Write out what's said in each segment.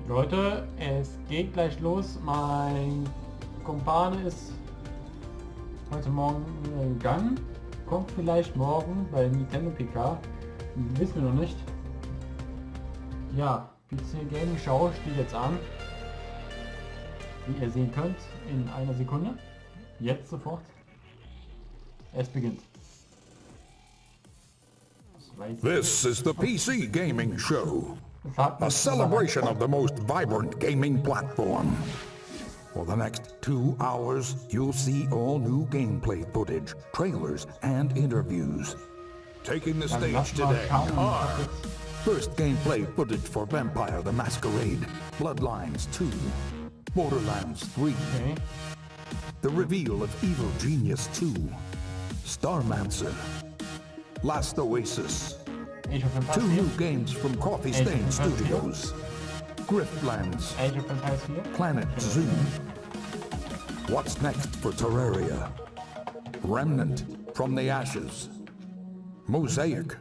Leute, es geht gleich los. Mein Kumpane ist heute Morgen gegangen. Kommt vielleicht morgen bei Nintendo PK. Wissen wir noch nicht. Ja, PC Gaming Show steht jetzt an. Wie ihr sehen könnt, in einer Sekunde. Jetzt sofort. Es beginnt. This is the PC Gaming Show, a celebration of the most vibrant gaming platform. For the next 2 hours, you'll see all new gameplay footage, trailers, and interviews. Taking the stage today are first gameplay footage for Vampire the Masquerade, Bloodlines 2, Borderlands 3, the reveal of Evil Genius 2, Starmancer, Last Oasis, 2 new games from Coffee Stain Studios, Griftlands, Planet Zoo, What's Next for Terraria, Remnant from the Ashes, Mosaik,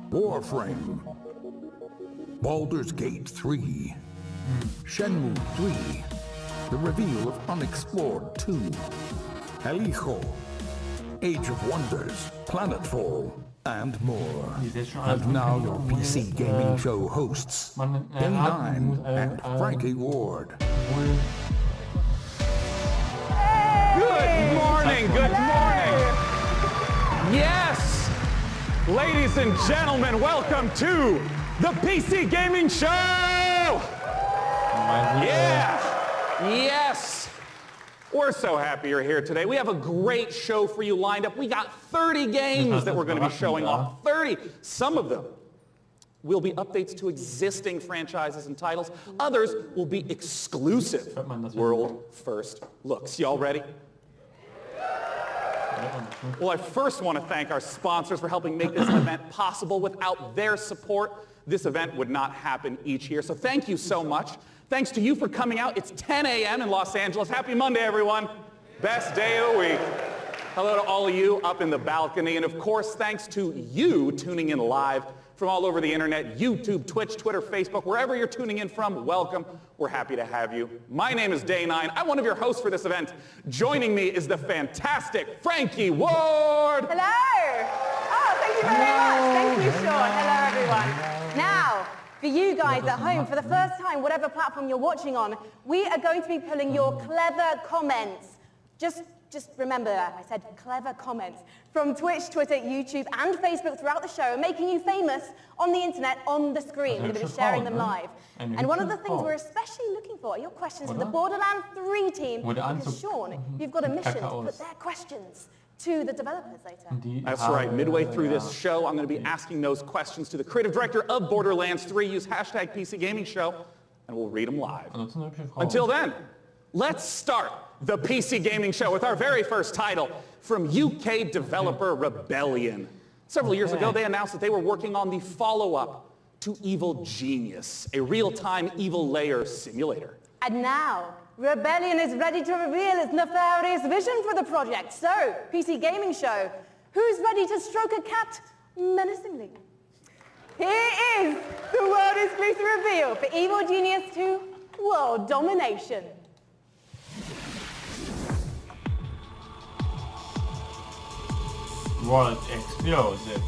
Warframe, Baldur's Gate 3, Shenmue 3, the reveal of Unexplored 2, El Hijo, Age of Wonders, Planetfall, and more. And now your PC Gaming Show hosts, Day9 and Frankie Ward. Good morning, good morning. Yes, ladies and gentlemen, welcome to the PC Gaming Show. Yeah, yes. We're so happy you're here today. We have a great show for you lined up. We got 30 games that we're going to be showing off. 30. Some of them will be updates to existing franchises and titles. Others will be exclusive world-first looks. Y'all ready? Well, I first want to thank our sponsors for helping make this event possible. Without their support, this event would not happen each year. So thank you so much. Thanks to you for coming out. It's 10 a.m. in Los Angeles. Happy Monday, everyone. Best day of the week. Hello to all of you up in the balcony. And of course, thanks to you tuning in live from all over the internet, YouTube, Twitch, Twitter, Facebook, wherever you're tuning in from, welcome. We're happy to have you. My name is Day9. I'm one of your hosts for this event. Joining me is the fantastic Frankie Ward. Hello. Oh, thank you very much. Thank you, Sean. Hello, everyone. Now, for you guys at home, for the first time, whatever platform you're watching on, we are going to be pulling your clever comments. Just remember that, I said clever comments from Twitch, Twitter, YouTube, and Facebook throughout the show, making you famous on the internet, on the screen. We're going to be sharing them live. And one of the things we're especially looking for are your questions for the Borderlands 3 team. Because Sean, you've got a mission to put their questions to the developers later. That's right. Midway through this show, I'm going to be asking those questions to the creative director of Borderlands 3. Use hashtag PC Gaming Show, and we'll read them live. Until then, let's start the PC Gaming Show with our very first title from UK developer Rebellion. Several years ago, they announced that they were working on the follow-up to Evil Genius, a real-time evil layer simulator. And now, Rebellion is ready to reveal its nefarious vision for the project. So, PC Gaming Show, who's ready to stroke a cat menacingly? Here is the world exclusive reveal for Evil Genius 2 World Domination. World explosive.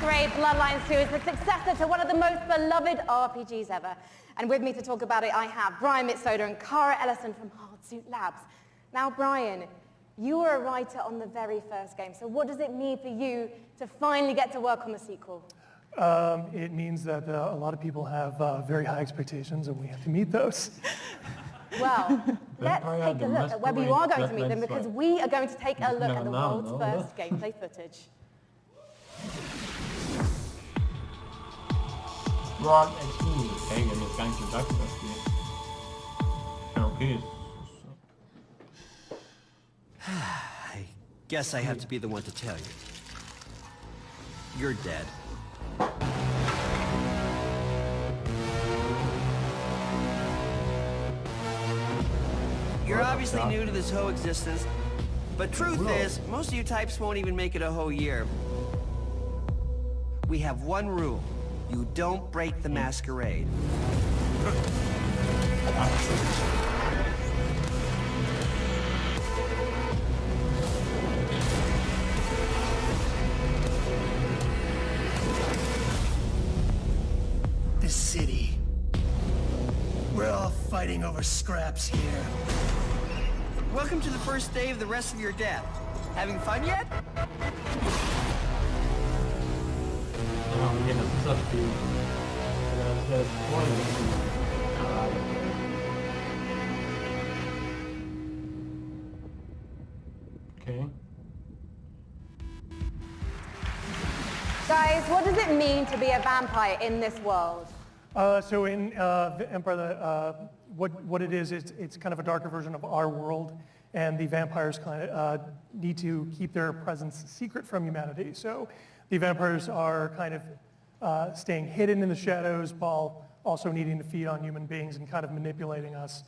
Masquerade Bloodlines 2 is the successor to one of the most beloved RPGs ever. And with me to talk about it, I have Brian Mitsoda and Cara Ellison from Hardsuit Labs. Now, Brian, you were a writer on the very first game, so what does it mean for you to finally get to work on the sequel? It means that a lot of people have very high expectations, and we have to meet those. Well, let's take a look at whether you are going to meet them, because we are going to take a look at the world's first gameplay footage. Broad XP, Pagan ist gar nicht gesagt, das Spiel. Ja, okay. I guess I have to be the one to tell you. You're dead. You're obviously new to this whole existence, but truth is, most of you types won't even make it a whole year. We have one rule. You don't break the Masquerade. This city. We're all fighting over scraps here. Welcome to the first day of the rest of your death. Having fun yet? Ja, okay, das ist das Spiel. Das ist voll. Okay. Guys, what does it mean to be a vampire in this world? So in the Empire, what it is, it's kind of a darker version of our world, and the vampires kind of need to keep their presence secret from humanity. So the vampires are kind of staying hidden in the shadows while also needing to feed on human beings and kind of manipulating us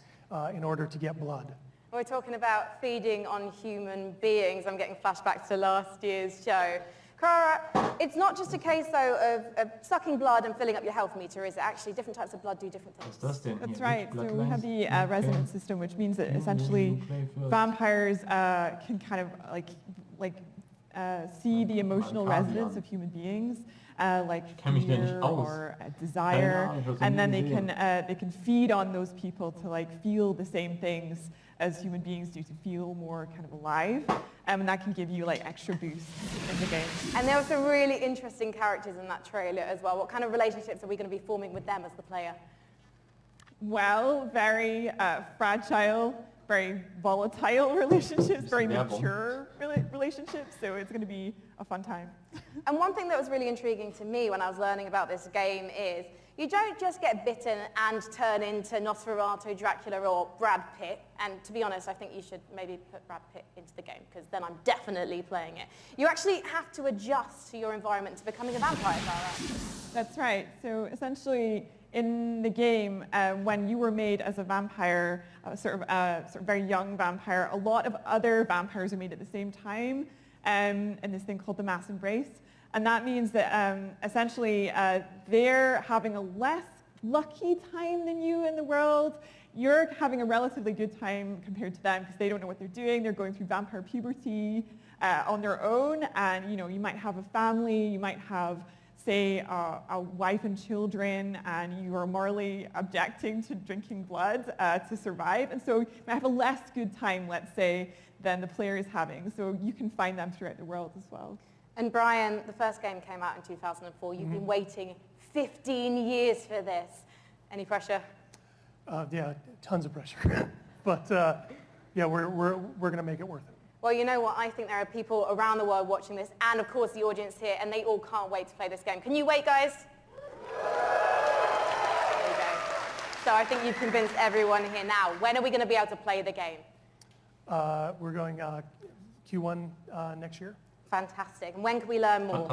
in order to get blood. We're talking about feeding on human beings. I'm getting flashbacks to last year's show. Cara, it's not just a case, though, of sucking blood and filling up your health meter, is it? Actually, different types of blood do different things. That's right. So we have the resonance system, which means that essentially vampires can kind of see the emotional resonance of human beings, like fear or desire, and then they can feed on those people to like feel the same things as human beings do, to feel more kind of alive, and that can give you like extra boosts in the game. And there were some really interesting characters in that trailer as well. What kind of relationships are we going to be forming with them as the player? Well, very fragile, very volatile relationships, very mature relationships, so it's going to be a fun time. And one thing that was really intriguing to me when I was learning about this game is you don't just get bitten and turn into Nosferatu, Dracula, or Brad Pitt. And to be honest, I think you should maybe put Brad Pitt into the game, because then I'm definitely playing it. You actually have to adjust to your environment to becoming a vampire, Sarah. That's right. So essentially, in the game, when you were made as a vampire, sort of very young vampire, a lot of other vampires were made at the same time in this thing called the mass embrace. And that means that essentially they're having a less lucky time than you in the world. You're having a relatively good time compared to them because they don't know what they're doing. They're going through vampire puberty on their own, and you might have a family, you might have, say, a wife and children, and you are morally objecting to drinking blood to survive. And so you might have a less good time, let's say, than the player is having. So you can find them throughout the world as well. And Brian, the first game came out in 2004. You've been waiting 15 years for this. Any pressure? Yeah, tons of pressure. But yeah, we're going to make it worth it. Well, you know what? I think there are people around the world watching this, and of course the audience here, and they all can't wait to play this game. Can you wait, guys? There you go. So I think you've convinced everyone here now. When are we going to be able to play the game? We're going Q1 next year. Fantastic. And when can we learn more?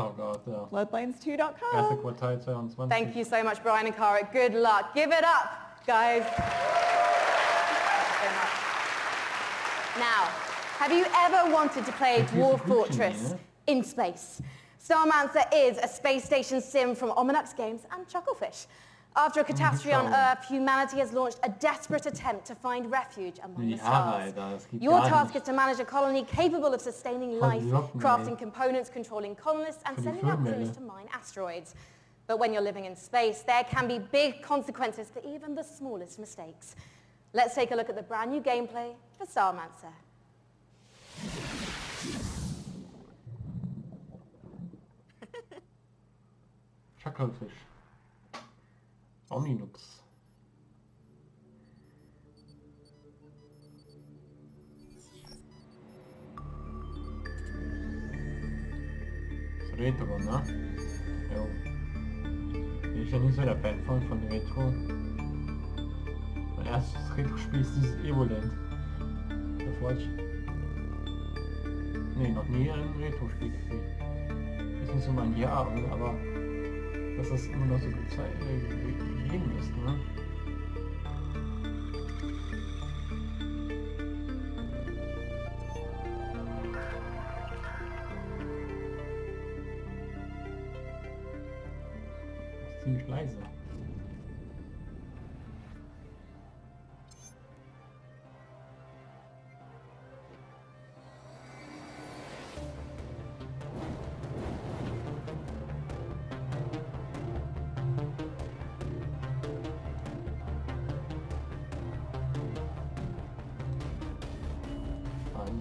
Bloodlines2.com. Thank you so much, Brian and Cara. Good luck. Give it up, guys. Thank you so much. Now, have you ever wanted to play Dwarf Fortress in space? Starmancer is a space station sim from Ominux Games and Chucklefish. After a catastrophe on Earth, humanity has launched a desperate attempt to find refuge among the stars. Your task is to manage a colony capable of sustaining life, crafting components, controlling colonists, and sending out crews to mine asteroids. But when you're living in space, there can be big consequences for even the smallest mistakes. Let's take a look at the brand new gameplay for Starmancer. Schackelfisch. Omninux. Das Retro, ne? Jo. Bin ich ja nicht so der Fan von Retro. Mein erstes Retro-Spiel ist dieses Evolent. Davor hatte ich... Nee, noch nie ein Retro-Spiel gespielt. Ist nicht so mein Jahr, aber... dass das immer noch so gegeben ist, ne? Das ist ziemlich leise.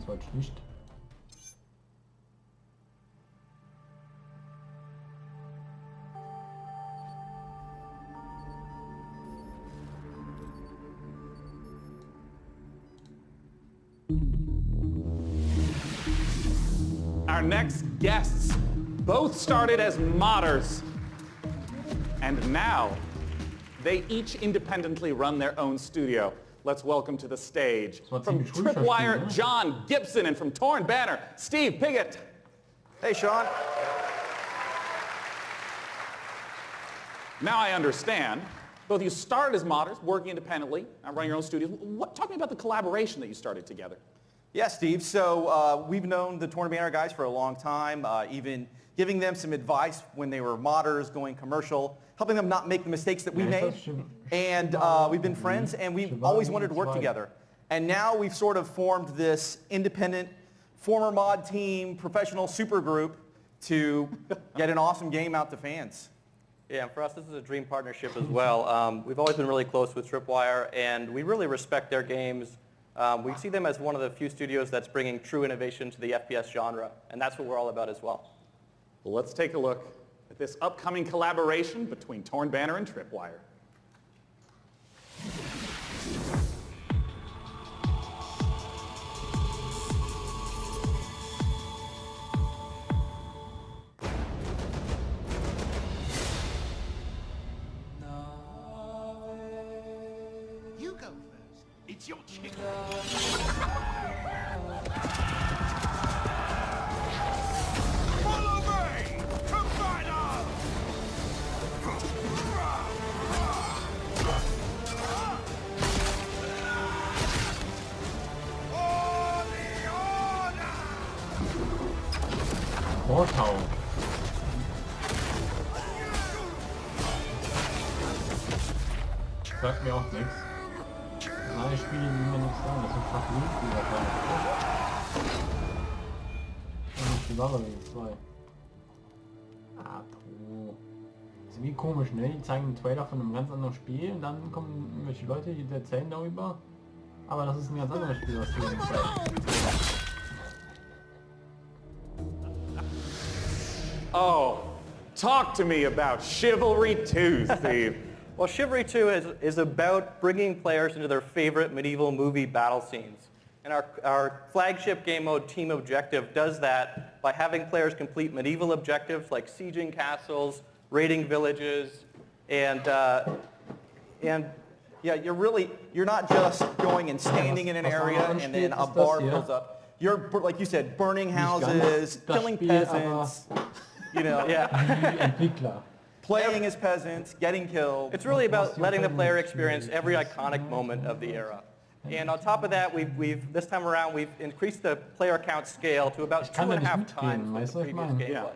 Sollte ich nicht. Our next guests both started as modders, and now they each independently run their own studio. Let's welcome to the stage, from Tripwire, John Gibson, and from Torn Banner, Steve Piggott. Hey, Sean. Now I understand. Both of you started as modders, working independently, running your own studios. Talk to me about the collaboration that you started together. Yeah, Steve. So we've known the Torn Banner guys for a long time, even giving them some advice when they were modders, going commercial, helping them not make the mistakes that we made. And we've been friends, and we've always wanted to work together. And now we've sort of formed this independent, former mod team, professional super group to get an awesome game out to fans. Yeah, and for us, this is a dream partnership as well. We've always been really close with Tripwire, and we really respect their games. We see them as one of the few studios that's bringing true innovation to the FPS genre, and that's what we're all about as well. Well, let's take a look at this upcoming collaboration between Torn Banner and Tripwire. You go first. It's your chicken. Follow me! Commander! Vorschau. Sagt mir auch nichts. Alle Spiele, die mir nichts sagen, das sind Favoritspieler. Und Chivalry 2. Ah, puh. Das ist wie komisch, ne? Die zeigen einen Trailer von einem ganz anderen Spiel und dann kommen irgendwelche Leute, die erzählen darüber. Aber das ist ein ganz anderes Spiel, was die uns zeigen. Oh, talk to me about Chivalry 2, Steve. Well, Chivalry 2 is about bringing players into their favorite medieval movie battle scenes. And our flagship game mode, Team Objective, does that by having players complete medieval objectives like sieging castles, raiding villages, and yeah, you're not just going and standing in an area and then a bar fills up. You're, like you said, burning houses, killing peasants, you know, yeah. Playing as peasants, getting killed. It's really about letting the player experience every iconic moment of the era. And on top of that, this time around, we've increased the player count scale to about 2.5 times what the previous game was.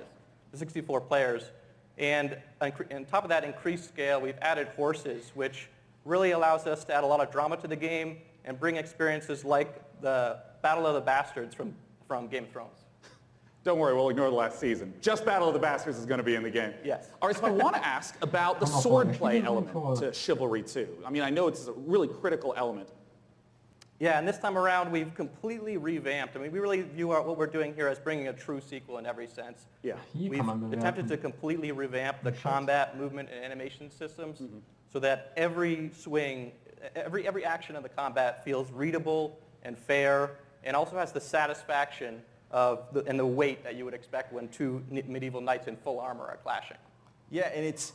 The 64 players. And on top of that increased scale, we've added horses, which really allows us to add a lot of drama to the game and bring experiences like the Battle of the Bastards from Game of Thrones. Don't worry, we'll ignore the last season. Just Battle of the Bastards is going to be in the game. Yes. All right, so I want to ask about the swordplay element to Chivalry 2. I mean, I know it's a really critical element. Yeah, and this time around, we've completely revamped. I mean, we really view what we're doing here as bringing a true sequel in every sense. Yeah. We've attempted to completely revamp the combat, movement, and animation systems so that every swing, every action of the combat feels readable and fair, and also has the satisfaction and the weight that you would expect when two medieval knights in full armor are clashing. Yeah, and it's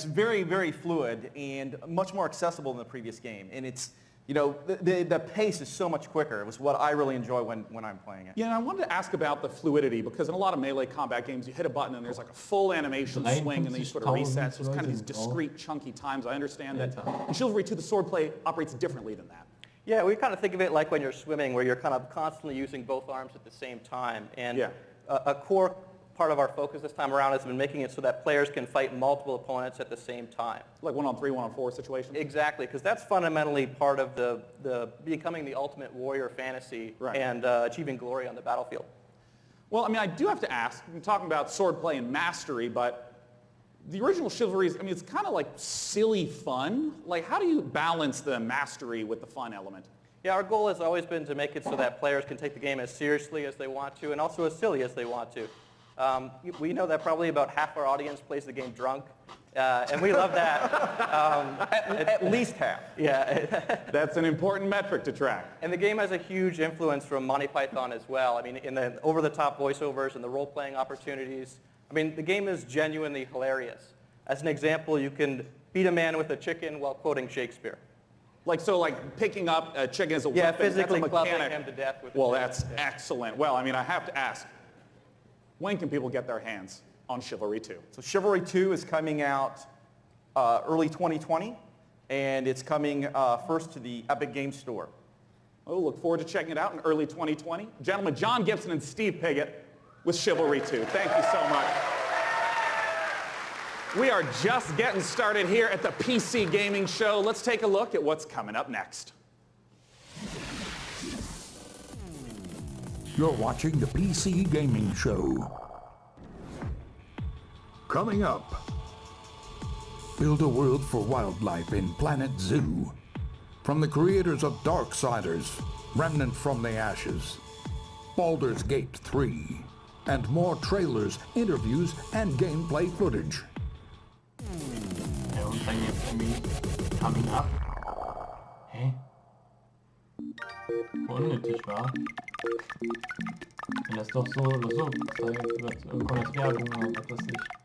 very, very fluid and much more accessible than the previous game. And it's, you know, the pace is so much quicker. It was what I really enjoy when I'm playing it. Yeah, and I wanted to ask about the fluidity, because in a lot of melee combat games, you hit a button and there's like a full animation swing, and then you sort of reset. So it's kind of these discrete, chunky times. I understand that in Chivalry 2, the swordplay operates differently than that. Yeah, we kind of think of it like when you're swimming, where you're kind of constantly using both arms at the same time. And a core part of our focus this time around has been making it so that players can fight multiple opponents at the same time. Like 1-on-3, 1-on-4 situation? Exactly, because that's fundamentally part of the becoming the ultimate warrior fantasy and achieving glory on the battlefield. Well, I mean, I do have to ask, I'm talking about swordplay and mastery, but the original Chivalry, I mean, it's kind of like silly fun. Like, how do you balance the mastery with the fun element? Yeah, our goal has always been to make it so that players can take the game as seriously as they want to and also as silly as they want to. We know that probably about half our audience plays the game drunk, and we love that. At least half. Yeah. That's an important metric to track. And the game has a huge influence from Monty Python as well. I mean, in the over-the-top voiceovers and the role-playing opportunities. I mean, the game is genuinely hilarious. As an example, you can beat a man with a chicken while quoting Shakespeare. Like, so like picking up a chicken as a weapon, physically that's a clubbing mechanic. him to death with Well, that's excellent. Well, I mean, I have to ask, when can people get their hands on Chivalry 2? So Chivalry 2 is coming out early 2020, and it's coming first to the Epic Games Store. Oh, look forward to checking it out in early 2020. Gentlemen, John Gibson and Steve Piggott with Chivalry 2. Thank you so much. We are just getting started here at the PC Gaming Show. Let's take a look at what's coming up next. You're watching the PC Gaming Show. Coming up, build a world for wildlife in Planet Zoo. From the creators of Darksiders, Remnant from the Ashes, Baldur's Gate 3, and more trailers, interviews, and gameplay footage. Ja, und dann jetzt irgendwie coming up. Hä? Unnötig war. Wenn das doch so oder so gezeigt wird, irgendwann als Werbung oder was weiß ich.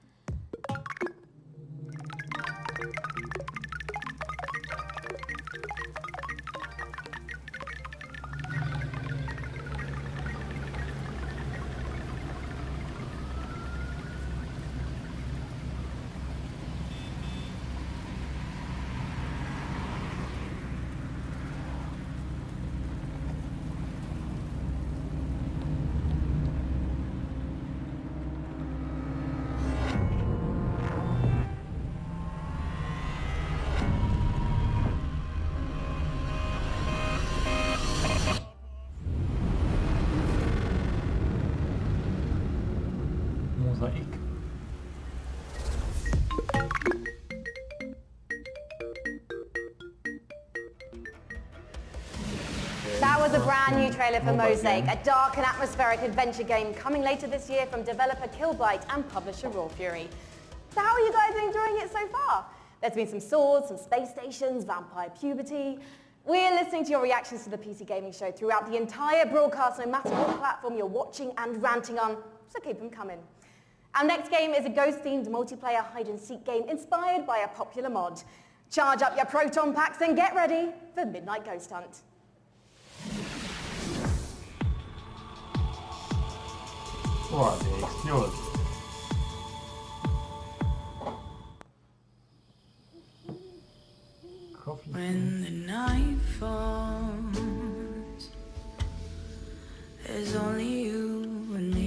Mosaik. That was a brand new trailer for Mosaik, a dark and atmospheric adventure game coming later this year from developer Killbyte and publisher Raw Fury. So how are you guys enjoying it so far? There's been some swords, some space stations, vampire puberty. We're listening to your reactions to the PC Gaming Show throughout the entire broadcast, no matter what platform you're watching and ranting on, so keep them coming. Our next game is a ghost-themed multiplayer hide-and-seek game inspired by a popular mod. Charge up your proton packs and get ready for Midnight Ghost Hunt. Boah, der explodiert. When the night falls, there's only you and me.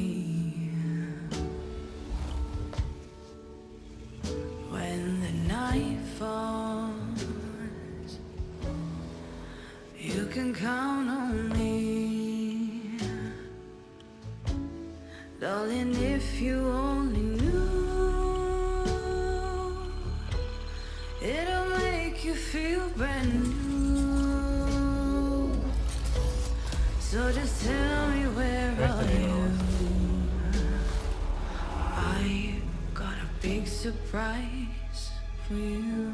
can count on me. Darling, if you only knew, it'll make you feel brand new. So just tell me, where are you? I got a big surprise for you.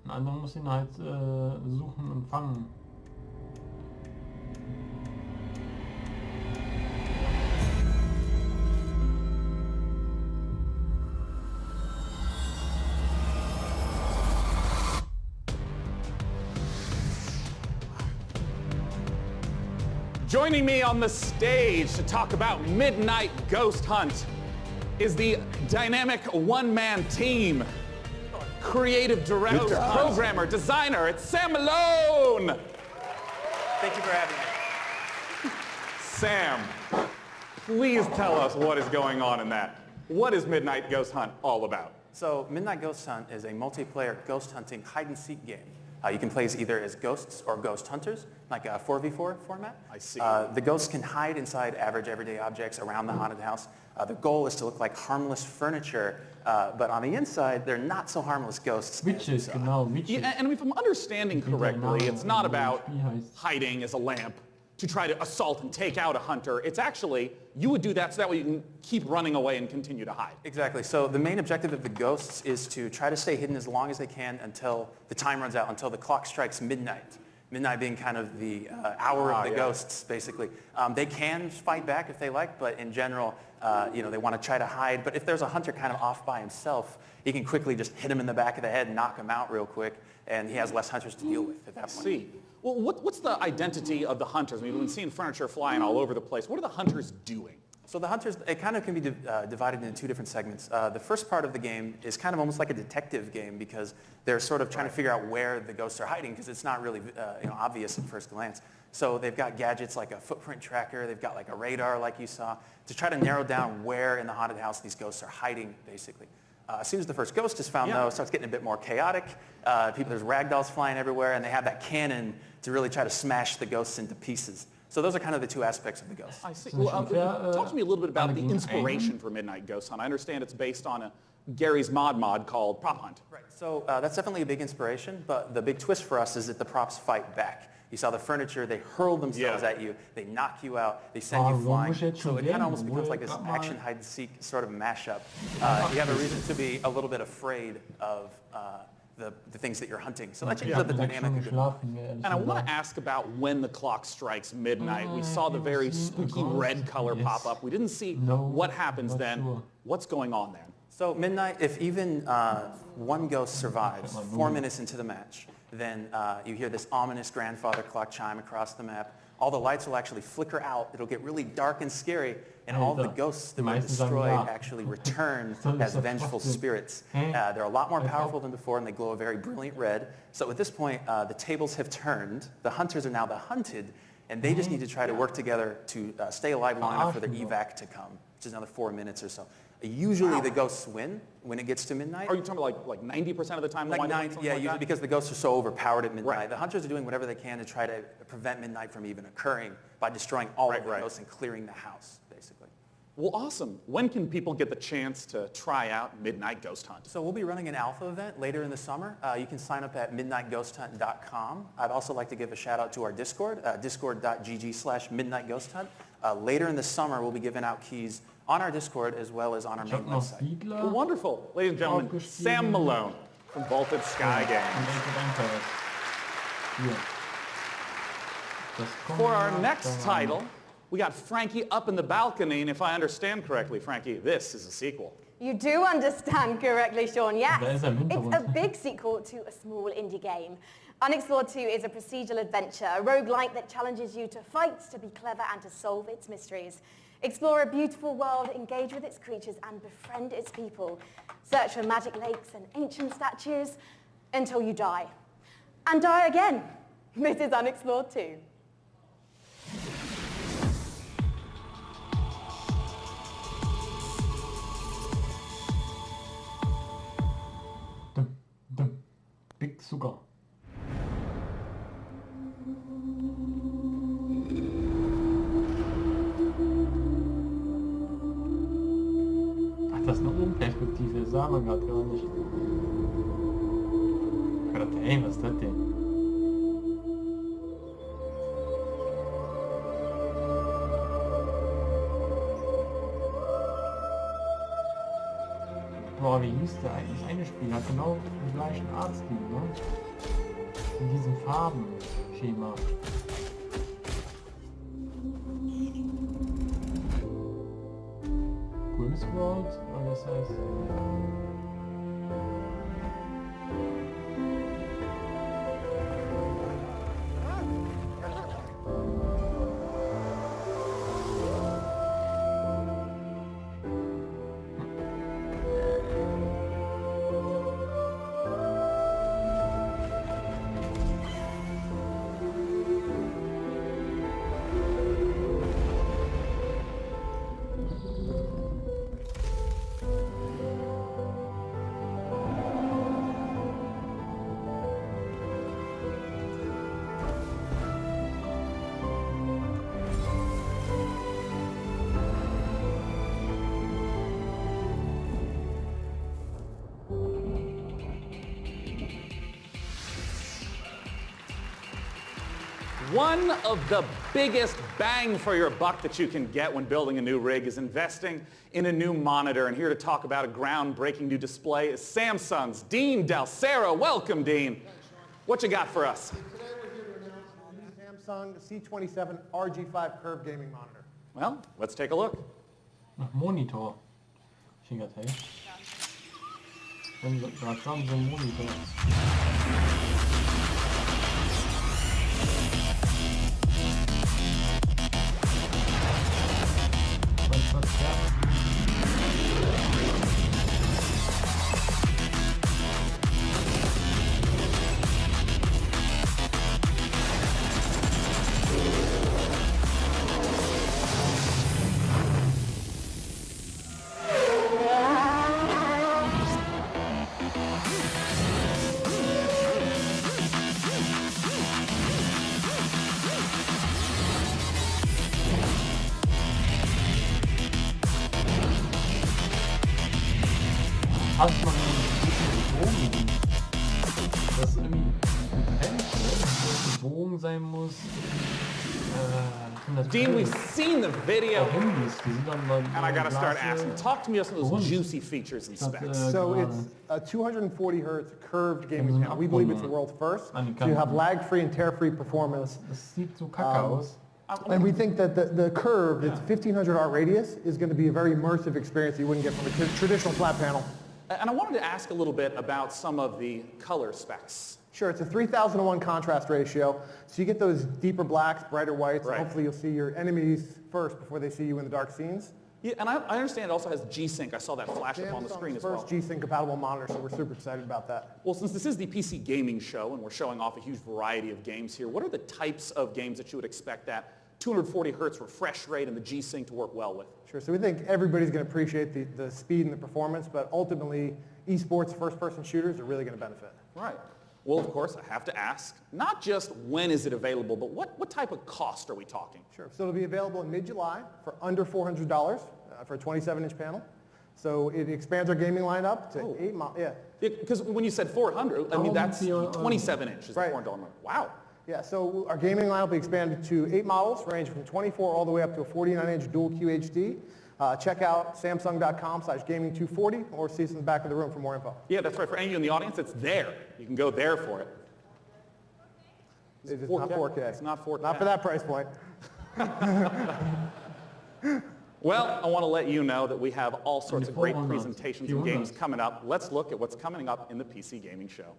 Ein anderer muss ihn halt suchen und fangen. Joining me on the stage to talk about Midnight Ghost Hunt is the dynamic one-man team. Creative director, programmer, designer, it's Sam Malone! Thank you for having me. Sam, please tell us what is going on in that. What is Midnight Ghost Hunt all about? So Midnight Ghost Hunt is a multiplayer ghost hunting hide-and-seek game. You can play either as ghosts or ghost hunters, like a 4v4 format. I see. The ghosts can hide inside average everyday objects around the haunted house. The goal is to look like harmless furniture, but on the inside, they're not so harmless ghosts. Witches, genau, witches. Yeah, and if I'm understanding correctly, it's not about hiding as a lamp to try to assault and take out a hunter. It's actually, you would do that so that way you can keep running away and continue to hide. Exactly. So the main objective of the ghosts is to try to stay hidden as long as they can until the time runs out, until the clock strikes midnight. Midnight being kind of the hour of the ghosts, basically. They can fight back if they like, but in general, they want to try to hide. But if there's a hunter kind of off by himself, he can quickly just hit him in the back of the head and knock him out real quick, and he has less hunters to deal with at that point. I see. Well, what's the identity of the hunters? I mean, we've been seeing furniture flying all over the place. What are the hunters doing? So the hunters, it kind of can be divided into two different segments. The first part of the game is kind of almost like a detective game because they're sort of trying to figure out where the ghosts are hiding because it's not really obvious at first glance. So they've got gadgets like a footprint tracker, they've got like a radar like you saw, to try to narrow down where in the haunted house these ghosts are hiding, basically. As soon as the first ghost is found, though, it starts getting a bit more chaotic. There's ragdolls flying everywhere, and they have that cannon to really try to smash the ghosts into pieces. So those are kind of the two aspects of the ghost. I see. Well, talk to me a little bit about the inspiration for Midnight Ghost Hunt. I understand it's based on a Gary's mod called Prop Hunt. Right. So that's definitely a big inspiration, but the big twist for us is that the props fight back. You saw the furniture, they hurl themselves at you, they knock you out, they send you flying. So it kind of almost becomes like this action hide-and-seek sort of mashup. You have a reason to be a little bit afraid of the things that you're hunting. So that changes up the dynamic. And I want to ask about when the clock strikes midnight. We saw the very spooky red color pop up. We didn't see what happens then. What's going on then? So midnight, if even one ghost survives 4 minutes into the match, then you hear this ominous grandfather clock chime across the map. All the lights will actually flicker out. It'll get really dark and scary, and all the ghosts that were destroyed actually return as vengeful spirits. They're a lot more powerful than before, and they glow a very brilliant red. So at this point, the tables have turned. The hunters are now the hunted, and they just need to try to work together to stay alive long enough for their evac to come, which is another 4 minutes or so. Usually the ghosts win when it gets to midnight. Are you talking about like 90% of the time? Like 90, yeah, usually because the ghosts are so overpowered at midnight. Right. The hunters are doing whatever they can to try to prevent midnight from even occurring by destroying all of the ghosts and clearing the house, basically. Well, awesome. When can people get the chance to try out Midnight Ghost Hunt? So we'll be running an alpha event later in the summer. You can sign up at midnightghosthunt.com. I'd also like to give a shout out to our Discord, discord.gg/midnightghosthunt. Later in the summer, we'll be giving out keys on our Discord as well as on our main website. Well, wonderful. Ladies and gentlemen, Sam Malone from Vaulted Sky Games. For our next title, we got Frankie up in the balcony, and if I understand correctly, Frankie, this is a sequel. You do understand correctly, Sean, yes. It's a big sequel to a small indie game. Unexplored 2 is a procedural adventure, a roguelike that challenges you to fight, to be clever, and to solve its mysteries. Explore a beautiful world, engage with its creatures, and befriend its people. Search for magic lakes and ancient statues until you die. And die again. This is Unexplored 2. Big Sugar. Ach, das ist eine Obenperspektive, das sah man gerade gar nicht. Ich dachte, ey, was ist das denn? Boah, wie hieß der eigentlich? Das eine Spiel hat genau den gleichen Artstil, ne? In diesem Farbenschema. Gunexplored, oder das heißt... One of the biggest bang for your buck that you can get when building a new rig is investing in a new monitor. And here to talk about a groundbreaking new display is Samsung's Dean Dalcero. Welcome, Dean. What you got for us? Today we're here to announce the new Samsung C27 RG5 curved gaming monitor. Well, let's take a look. Monitor. Fingert, hey. Da kam so ein Monitor. Hat man einen dass irgendwie Bogen sein muss. Dean, we've seen the video, and I gotta start asking. Talk to me about some of those juicy features and specs. So it's a 240 hertz curved gaming panel. We believe it's the world's first. So you have lag-free and tear-free performance. And we think that the curved, its 1500 art radius, is going to be a very immersive experience you wouldn't get from a traditional flat panel. And I wanted to ask a little bit about some of the color specs. Sure, it's a 3000:1 contrast ratio, so you get those deeper blacks, brighter whites, and hopefully you'll see your enemies first before they see you in the dark scenes. Yeah, and I understand it also has G-Sync. I saw that flash up on the screen as well. First G-Sync compatible monitor, so we're super excited about that. Well, since this is the PC gaming show and we're showing off a huge variety of games here, what are the types of games that you would expect that 240 hertz refresh rate and the G-Sync to work well with? Sure, so we think everybody's going to appreciate the speed and the performance, but ultimately esports first-person shooters are really going to benefit. Right. Well, of course, I have to ask, not just when is it available, but what type of cost are we talking? Sure, so it'll be available in mid-July for under $400 for a 27-inch panel. So it expands our gaming lineup to 8 models. Yeah. Because when you said 400, I mean, that's 27 inches, is the $400 number. Wow. Yeah, so our gaming lineup will be expanded to 8 models, ranging from 24 all the way up to a 49-inch dual QHD. Check out samsung.com/gaming240 or see us in the back of the room for more info. Yeah, that's right. For any of you in the audience, it's there. You can go there for it. It's not 4K. It's not 4K. Not for that price point. Well, I want to let you know that we have all sorts of great presentations and games coming up. Let's look at what's coming up in the PC Gaming Show.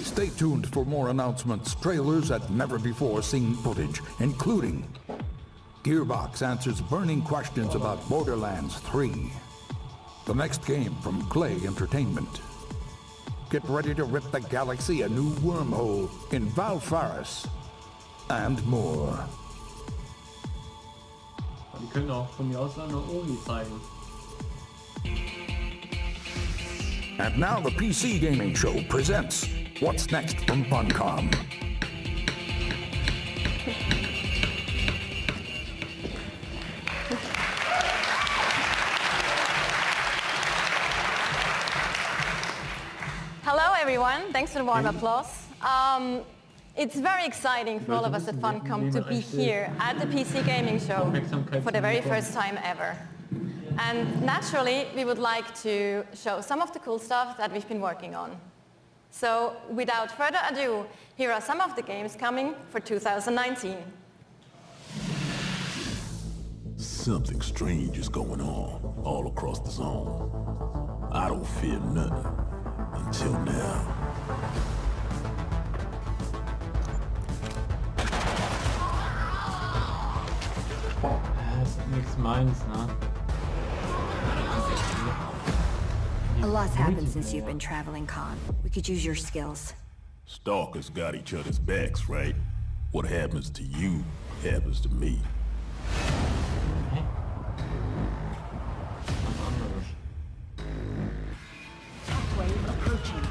stay tuned for more announcements, trailers, and never-before-seen footage, including Gearbox answers burning questions about Borderlands 3, the next game from Clay Entertainment. Get ready to rip the galaxy a new wormhole in Valfaris, and more. Die können auch von mir aus eine Omi zeigen. And now the PC Gaming Show presents What's Next from Funcom. Hello everyone, thanks for the warm applause. It's very exciting for all of us at Funcom to be here at the PC Gaming Show for the very first time ever. And naturally, we would like to show some of the cool stuff that we've been working on. So without further ado, here are some of the games coming for 2019. Something strange is going on all across the zone. I don't fear nothing until now. Das ist nichts meins, ne? A lot's happened since you've been traveling, Con. We could use your skills. Stalkers got each other's backs, right? What happens to you happens to me. Shockwave approaching.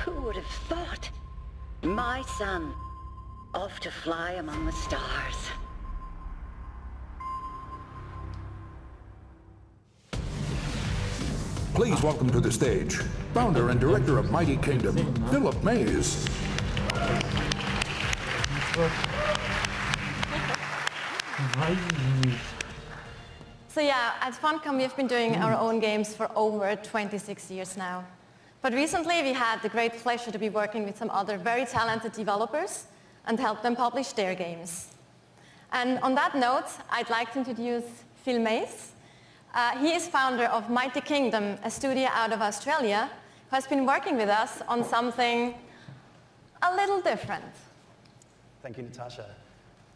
Who would have thought? My son, off to fly among the stars. Please welcome to the stage, founder and director of Mighty Kingdom, Philip Mays. So yeah, at Funcom we've been doing our own games for over 26 years now. But recently we had the great pleasure to be working with some other very talented developers and help them publish their games. And on that note, I'd like to introduce Phil Mays. He is founder of Mighty Kingdom, a studio out of Australia, who has been working with us on something a little different. Thank you, Natasha.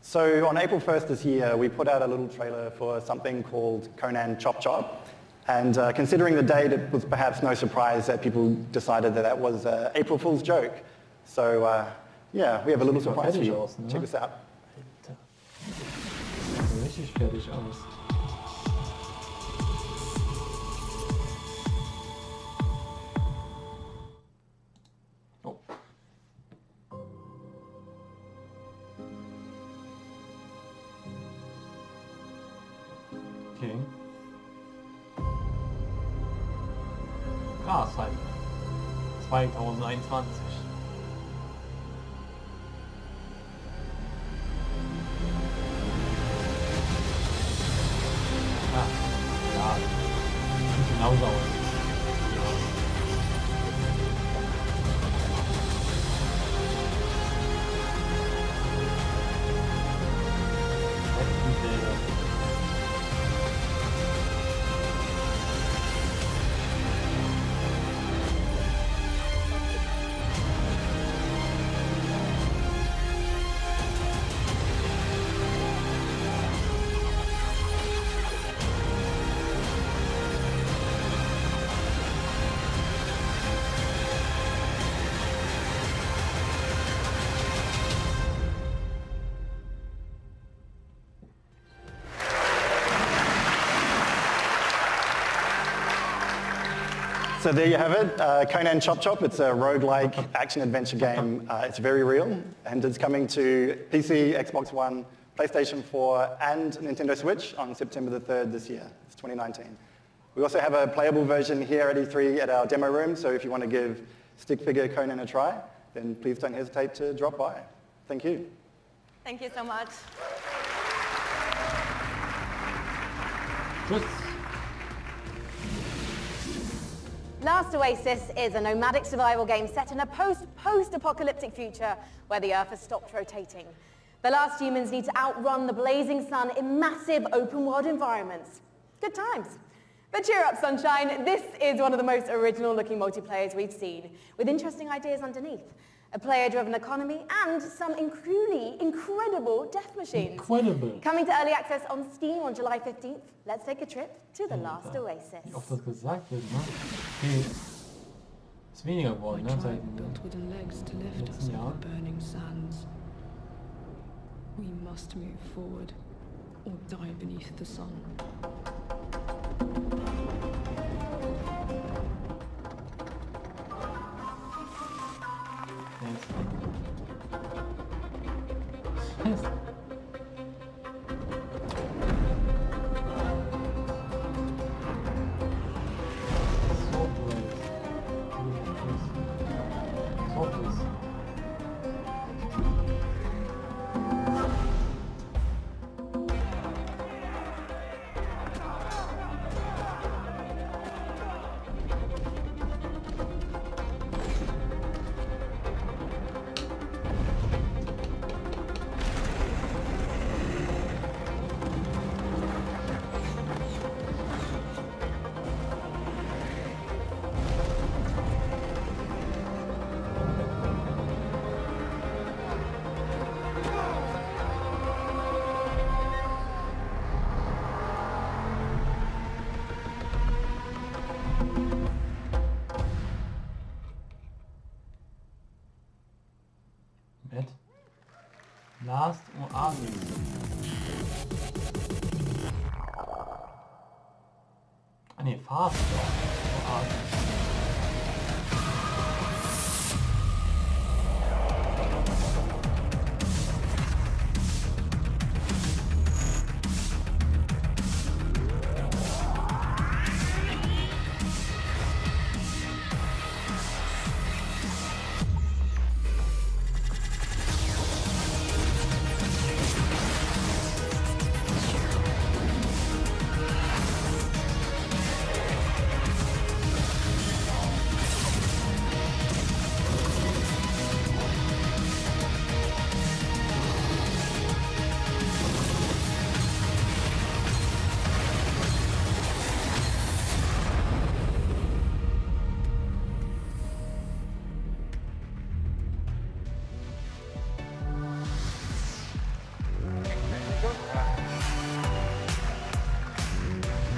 So on April 1st this year, we put out a little trailer for something called Conan Chop Chop. And considering the date, it was perhaps no surprise that people decided that that was an April Fool's joke. So yeah, we have a little surprise for you. Check this out. Richtig fertig aus. Okay. Krass halt. 2021. Ja, sieht genauso aus. So there you have it, Conan Chop Chop. It's a roguelike action-adventure game. It's very real, and it's coming to PC, Xbox One, PlayStation 4, and Nintendo Switch on September the 3rd this year. It's 2019. We also have a playable version here at E3 at our demo room, so if you want to give stick figure Conan a try, then please don't hesitate to drop by. Thank you. Thank you so much. Last Oasis is a nomadic survival game set in a post-apocalyptic future where the Earth has stopped rotating. The last humans need to outrun the blazing sun in massive open-world environments. Good times. But cheer up, sunshine. This is one of the most original-looking multiplayers we've seen, with interesting ideas underneath. A player-driven economy and some truly incredible death machines. Incredible. Coming to early access on Steam on July 15th. Let's take a trip to the last Oasis. Wie oft das gesagt wird, ne? Okay. Ist weniger geworden, ne? Seit den letzten Jahren. Burning sands. We must move forward or die beneath the sun. Yes. Last Oasis. Ah ne, Fast Oasis.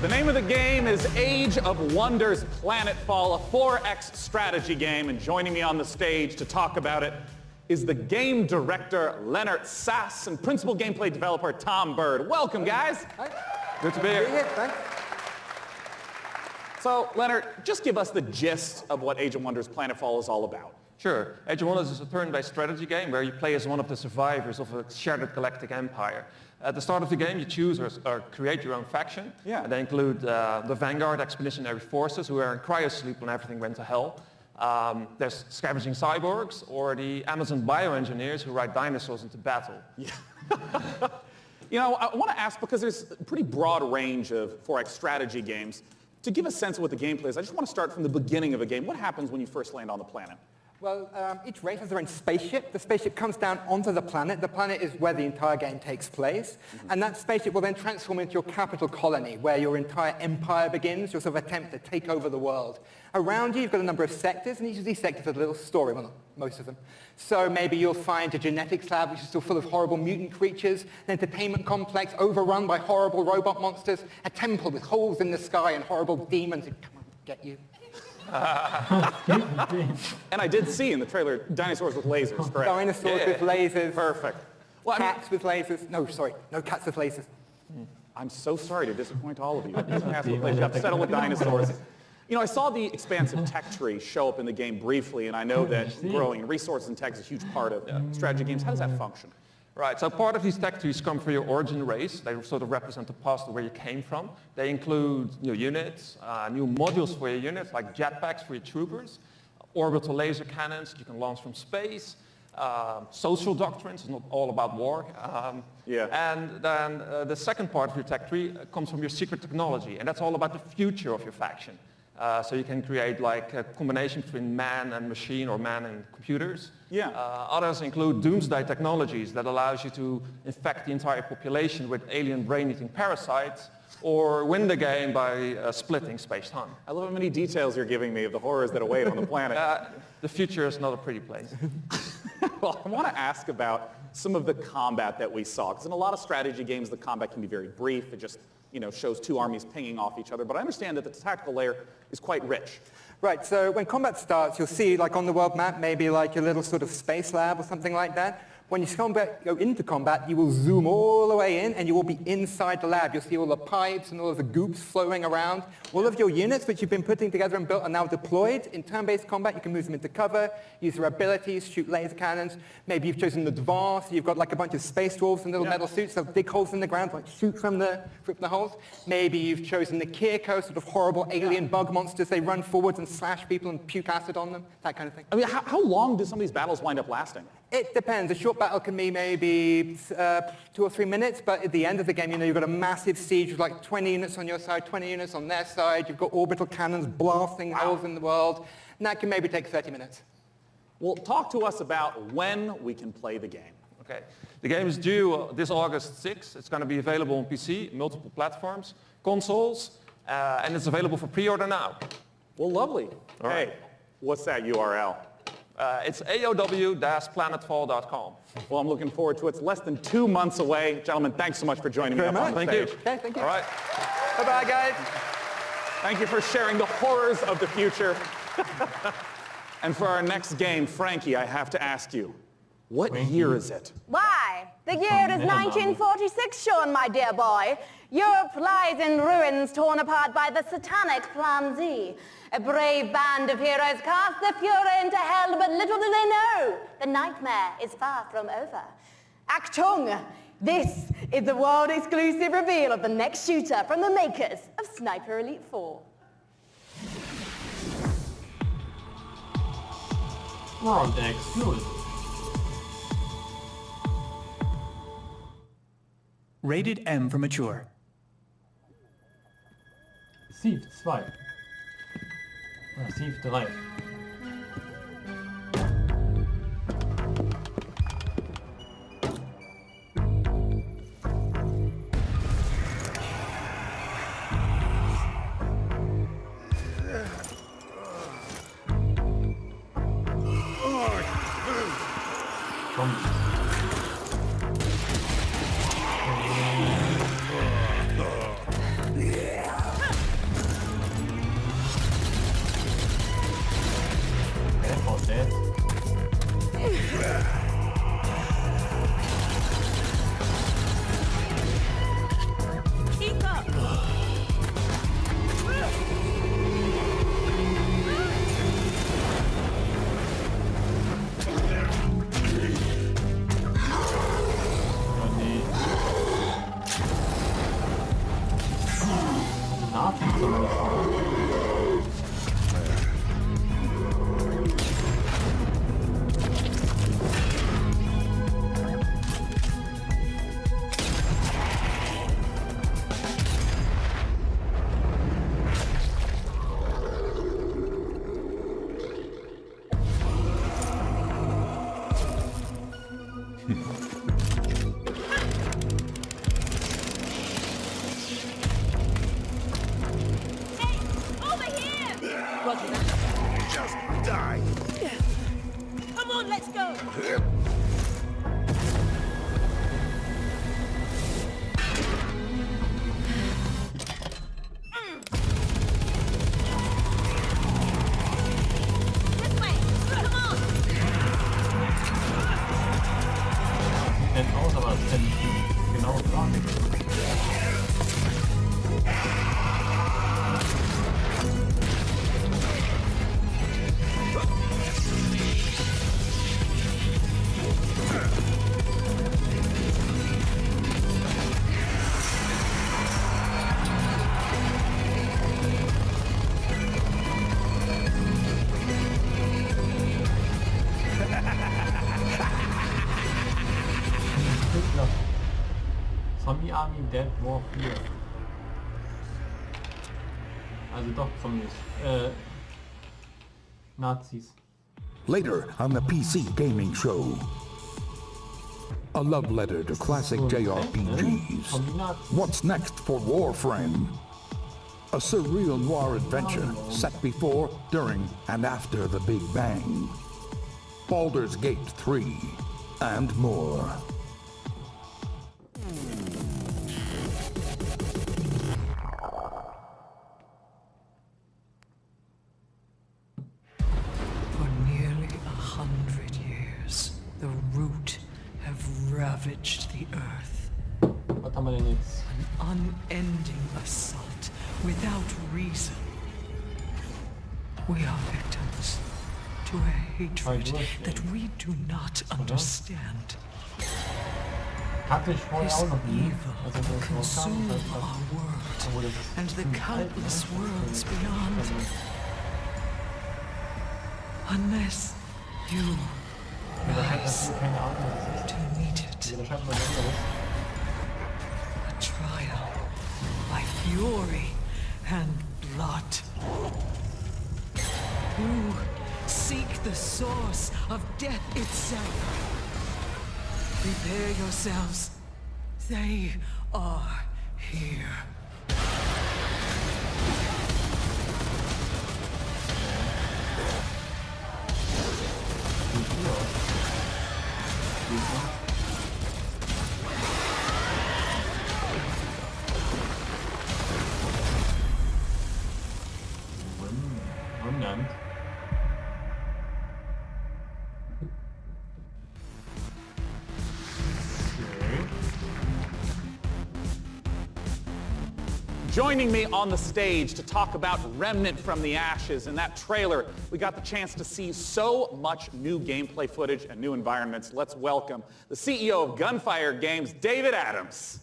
The name of the game is Age of Wonders Planetfall, a 4X strategy game, and joining me on the stage to talk about it is the game director, Leonard Sass, and principal gameplay developer, Tom Bird. Welcome, guys. Hi. Good to be here. Thanks. So, Leonard, just give us the gist of what Age of Wonders Planetfall is all about. Sure. Age of Wonders is a turn-based strategy game where you play as one of the survivors of a shattered galactic empire. At the start of the game, you choose or create your own faction. Yeah. They include the Vanguard expeditionary forces, who are in cryosleep when everything went to hell. There's scavenging cyborgs, or the Amazon bioengineers who ride dinosaurs into battle. Yeah. You know, I want to ask, because there's a pretty broad range of 4X strategy games, to give a sense of what the gameplay is, I just want to start from the beginning of a game. What happens when you first land on the planet? Well, each race has their own spaceship. The spaceship comes down onto the planet. The planet is where the entire game takes place. Mm-hmm. And that spaceship will then transform into your capital colony, where your entire empire begins, your sort of attempt to take over the world. Around you, you've got a number of sectors, and each of these sectors has a little story. Well, not most of them. So maybe you'll find a genetics lab, which is still full of horrible mutant creatures, an entertainment complex overrun by horrible robot monsters, a temple with holes in the sky and horrible demons who come and get you. And I did see in the trailer dinosaurs with lasers, correct? Dinosaurs with lasers. Perfect. Well, cats with lasers. No, sorry, no cats with lasers. I'm so sorry to disappoint all of you. Cats with lasers. I've settled with dinosaurs. You know, I saw the expansive tech tree show up in the game briefly, and I know that growing resources and tech is a huge part of strategy games. How does that function? Right, so part of these tech trees come from your origin race. They sort of represent the past of where you came from. They include new units, new modules for your units, like jetpacks for your troopers, orbital laser cannons you can launch from space, social doctrines, it's not all about war. And then the second part of your tech tree comes from your secret technology, and that's all about the future of your faction. So you can create like a combination between man and machine or man and computers. Others include doomsday technologies that allows you to infect the entire population with alien brain-eating parasites or win the game by splitting space-time. I love how many details you're giving me of the horrors that await on the planet. The future is not a pretty place. Well, I want to ask about some of the combat that we saw, because in a lot of strategy games, the combat can be very brief. It just shows two armies pinging off each other. But I understand that the tactical layer is quite rich. Right, so when combat starts, you'll see, like on the world map, maybe like a little sort of space lab or something like that. When you go into combat, you will zoom all the way in, and you will be inside the lab. You'll see all the pipes and all of the goops flowing around. All of your units, which you've been putting together and built, are now deployed. In turn-based combat, you can move them into cover, use their abilities, shoot laser cannons. Maybe you've chosen advance. You've got like a bunch of space dwarves in little metal suits. They'll dig holes in the ground, like shoot from the holes. Maybe you've chosen the Kirko, sort of horrible alien bug monsters. They run forwards and slash people and puke acid on them, that kind of thing. I mean, how long do some of these battles wind up lasting? It depends. A short battle can be maybe 2 or 3 minutes, but at the end of the game, you've got a massive siege with like 20 units on your side, 20 units on their side. You've got orbital cannons blasting holes in the world, and that can maybe take 30 minutes. Well, talk to us about when we can play the game. Okay. The game is due this August 6th. It's going to be available on PC, multiple platforms, consoles, and it's available for pre-order now. Well, lovely. Hey, what's that URL? It's aow-planetfall.com. Well, I'm looking forward to it. It's less than 2 months away. Gentlemen, thanks so much for joining me up on the stage. Okay, thank you. All right. Bye-bye, guys. Thank you for sharing the horrors of the future. And for our next game, Frankie, I have to ask you, what year is it? Why? The year is 1946, Sean, my dear boy. Europe lies in ruins torn apart by the satanic Plan Z. A brave band of heroes cast the Fuhrer into hell, but little do they know, the nightmare is far from over. Achtung! This is the world-exclusive reveal of the next shooter from the makers of Sniper Elite 4. World exclusive. Rated M for mature. Sieve 2. Sieve 3. Army Dead War 4. Also doch Zombies. Nazis. Later on the PC Gaming Show. A love letter to classic JRPGs. What's next for Warframe? A surreal noir adventure set before, during, and after the Big Bang. Baldur's Gate 3, and more. For nearly 100 years, the Root have ravaged the earth. An unending assault without reason. We are victims to a hatred that we do not understand. This evil will consume our world and the countless worlds beyond. Unless you rise to meet it. A trial by fury and blood. You seek the source of death itself. Prepare yourselves. They are here. Remnant. Joining me on the stage to talk about Remnant from the Ashes. In that trailer, we got the chance to see so much new gameplay footage and new environments. Let's welcome the CEO of Gunfire Games, David Adams.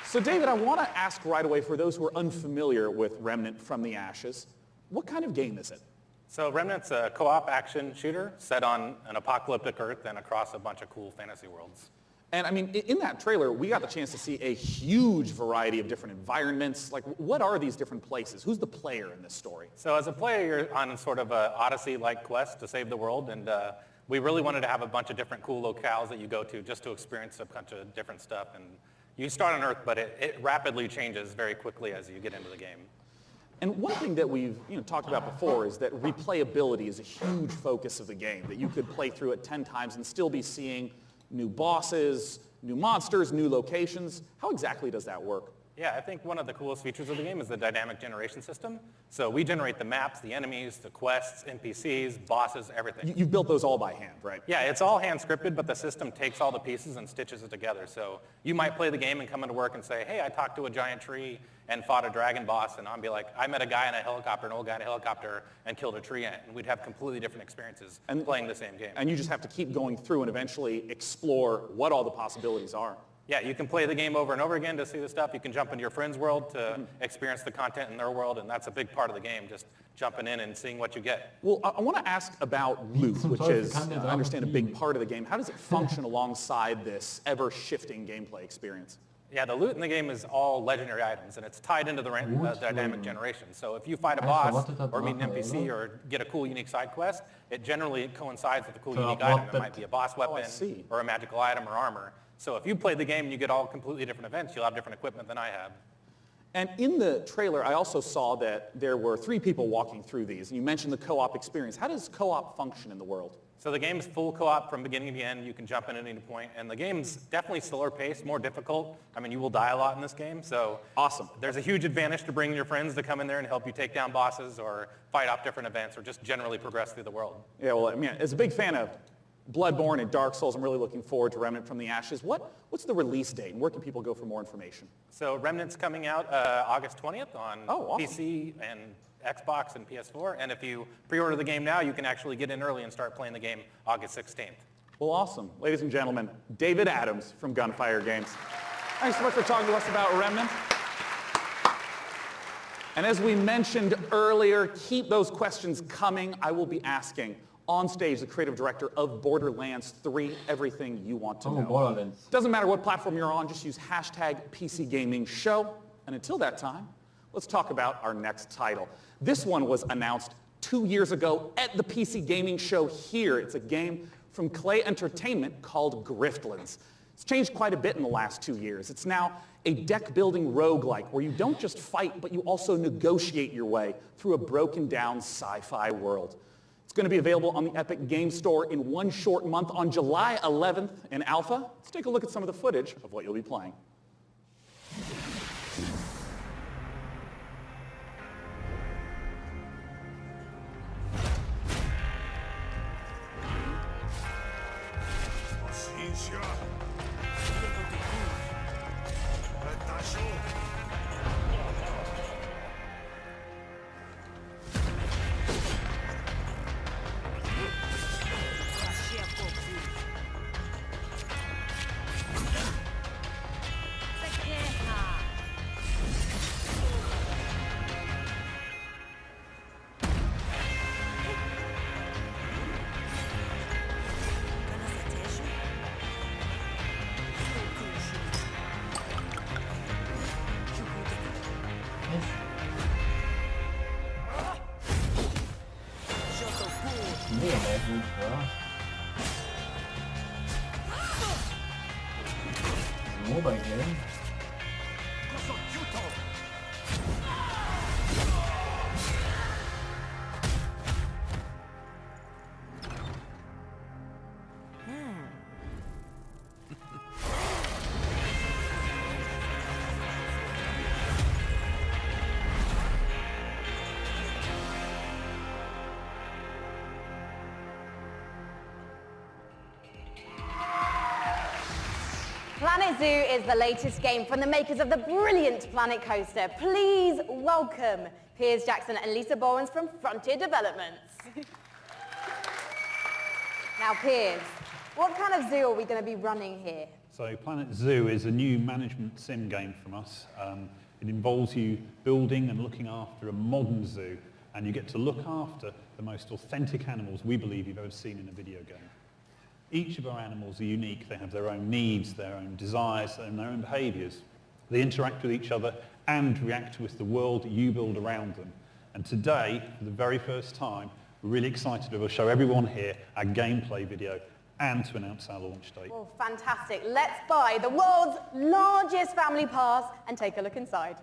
So David, I want to ask right away, for those who are unfamiliar with Remnant from the Ashes, what kind of game is it? So Remnant's a co-op action shooter set on an apocalyptic Earth and across a bunch of cool fantasy worlds. And I mean, in that trailer, we got the chance to see a huge variety of different environments. Like, what are these different places? Who's the player in this story? So as a player, you're on sort of an Odyssey-like quest to save the world, and we really wanted to have a bunch of different cool locales that you go to just to experience a bunch of different stuff. And you start on Earth, but it rapidly changes very quickly as you get into the game. And one thing that we've talked about before is that replayability is a huge focus of the game, that you could play through it 10 times and still be seeing new bosses, new monsters, new locations. How exactly does that work? Yeah, I think one of the coolest features of the game is the dynamic generation system. So we generate the maps, the enemies, the quests, NPCs, bosses, everything. You've built those all by hand, right? Yeah, it's all hand scripted, but the system takes all the pieces and stitches it together. So you might play the game and come into work and say, hey, I talked to a giant tree and fought a dragon boss, and I'll be like, I met a guy in a helicopter, an old guy in a helicopter, and killed a tree ant. And we'd have completely different experiences playing the same game. And you just have to keep going through and eventually explore what all the possibilities are. Yeah, you can play the game over and over again to see the stuff. You can jump into your friend's world to experience the content in their world, and that's a big part of the game, just jumping in and seeing what you get. Well, I want to ask about loot, which is, I understand, a big part of the game. How does it function alongside this ever-shifting gameplay experience? Yeah, the loot in the game is all legendary items, and it's tied into the dynamic generation. So if you fight a boss, or meet an NPC, or get a cool, unique side quest, it generally coincides with a cool, unique item. It might be a boss weapon, or a magical item, or armor. So if you play the game and you get all completely different events, you'll have different equipment than I have. And in the trailer, I also saw that there were 3 people walking through these. And you mentioned the co-op experience. How does co-op function in the world? So the game's full co-op from beginning to end. You can jump in at any point. And the game's definitely slower paced, more difficult. I mean, you will die a lot in this game. So awesome. There's a huge advantage to bringing your friends to come in there and help you take down bosses or fight off different events or just generally progress through the world. Yeah, well, I mean, as a big fan of Bloodborne and Dark Souls, I'm really looking forward to Remnant from the Ashes. What's the release date, and where can people go for more information? So Remnant's coming out August 20th on awesome. PC and Xbox and PS4. And if you pre-order the game now, you can actually get in early and start playing the game August 16th. Well, awesome. Ladies and gentlemen, David Adams from Gunfire Games. Thanks so much for talking to us about Remnant. And as we mentioned earlier, keep those questions coming. I will be asking On stage, the creative director of Borderlands 3, everything you want to know. Borderlands. Doesn't matter what platform you're on, just use hashtag PC Gaming Show. And until that time, let's talk about our next title. This one was announced 2 years ago at the PC Gaming Show here. It's a game from Clay Entertainment called Griftlands. It's changed quite a bit in the last 2 years. It's now a deck-building roguelike where you don't just fight, but you also negotiate your way through a broken-down sci-fi world. It's going to be available on the Epic Game Store in one short month on July 11th in alpha. Let's take a look at some of the footage of what you'll be playing. Mobile game. Planet Zoo is the latest game from the makers of the brilliant Planet Coaster. Please welcome Piers Jackson and Lisa Bowens from Frontier Developments. Now, Piers, what kind of zoo are we going to be running here? So Planet Zoo is a new management sim game from us. It involves you building and looking after a modern zoo, and you get to look after the most authentic animals we believe you've ever seen in a video game. Each of our animals are unique. They have their own needs, their own desires, and their own behaviours. They interact with each other and react with the world that you build around them. And today, for the very first time, we're really excited to be able to show everyone here our gameplay video and to announce our launch date. Oh, fantastic. Let's buy the world's largest family pass and take a look inside.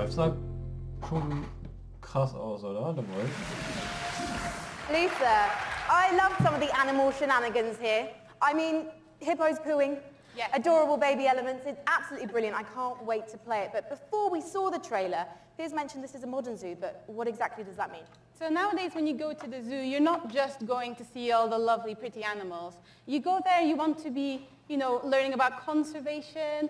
Sah schon krass aus, oder? Der Wolf. Lisa, I love some of the animal shenanigans here. I mean, hippos pooing, adorable baby elements. It's absolutely brilliant. I can't wait to play it. But before we saw the trailer, Piers mentioned this is a modern zoo, but what exactly does that mean? So nowadays when you go to the zoo, you're not just going to see all the lovely, pretty animals. You go there, you want to be, learning about conservation,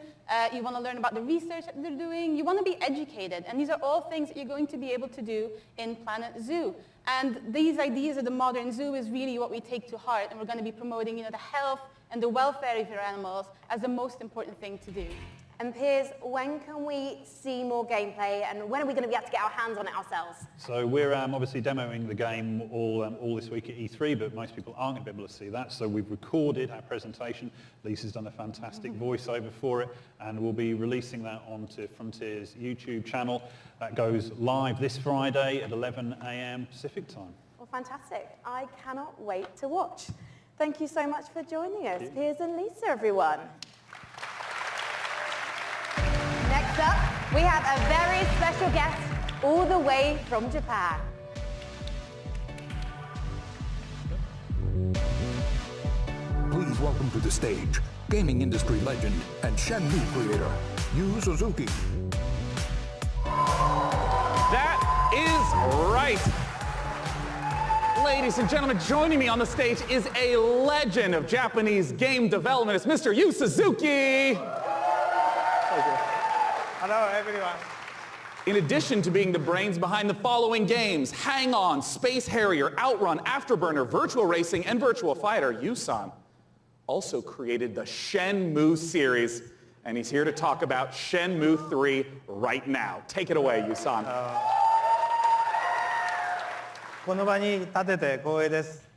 you want to learn about the research that they're doing, you want to be educated, and these are all things that you're going to be able to do in Planet Zoo. And these ideas of the modern zoo is really what we take to heart, and we're going to be promoting, the health and the welfare of your animals as the most important thing to do. And Piers, when can we see more gameplay and when are we going to be able to get our hands on it ourselves? So we're obviously demoing the game all this week at E3, but most people aren't going to be able to see that. So we've recorded our presentation. Lisa's done a fantastic voiceover for it, and we'll be releasing that onto Frontier's YouTube channel. That goes live this Friday at 11 a.m. Pacific time. Well, fantastic. I cannot wait to watch. Thank you so much for joining us, Piers and Lisa, everyone. Next up, we have a very special guest all the way from Japan. Please welcome to the stage gaming industry legend and Shenmue creator, Yu Suzuki. That is right. Ladies and gentlemen, joining me on the stage is a legend of Japanese game development. It's Mr. Yu Suzuki. Hello, everyone. In addition to being the brains behind the following games, Hang On, Space Harrier, Outrun, Afterburner, Virtual Racing, and Virtual Fighter, Yu-san also created the Shenmue series, and he's here to talk about Shenmue 3 right now. Take it away, Yu-san. この場に立てて光栄です。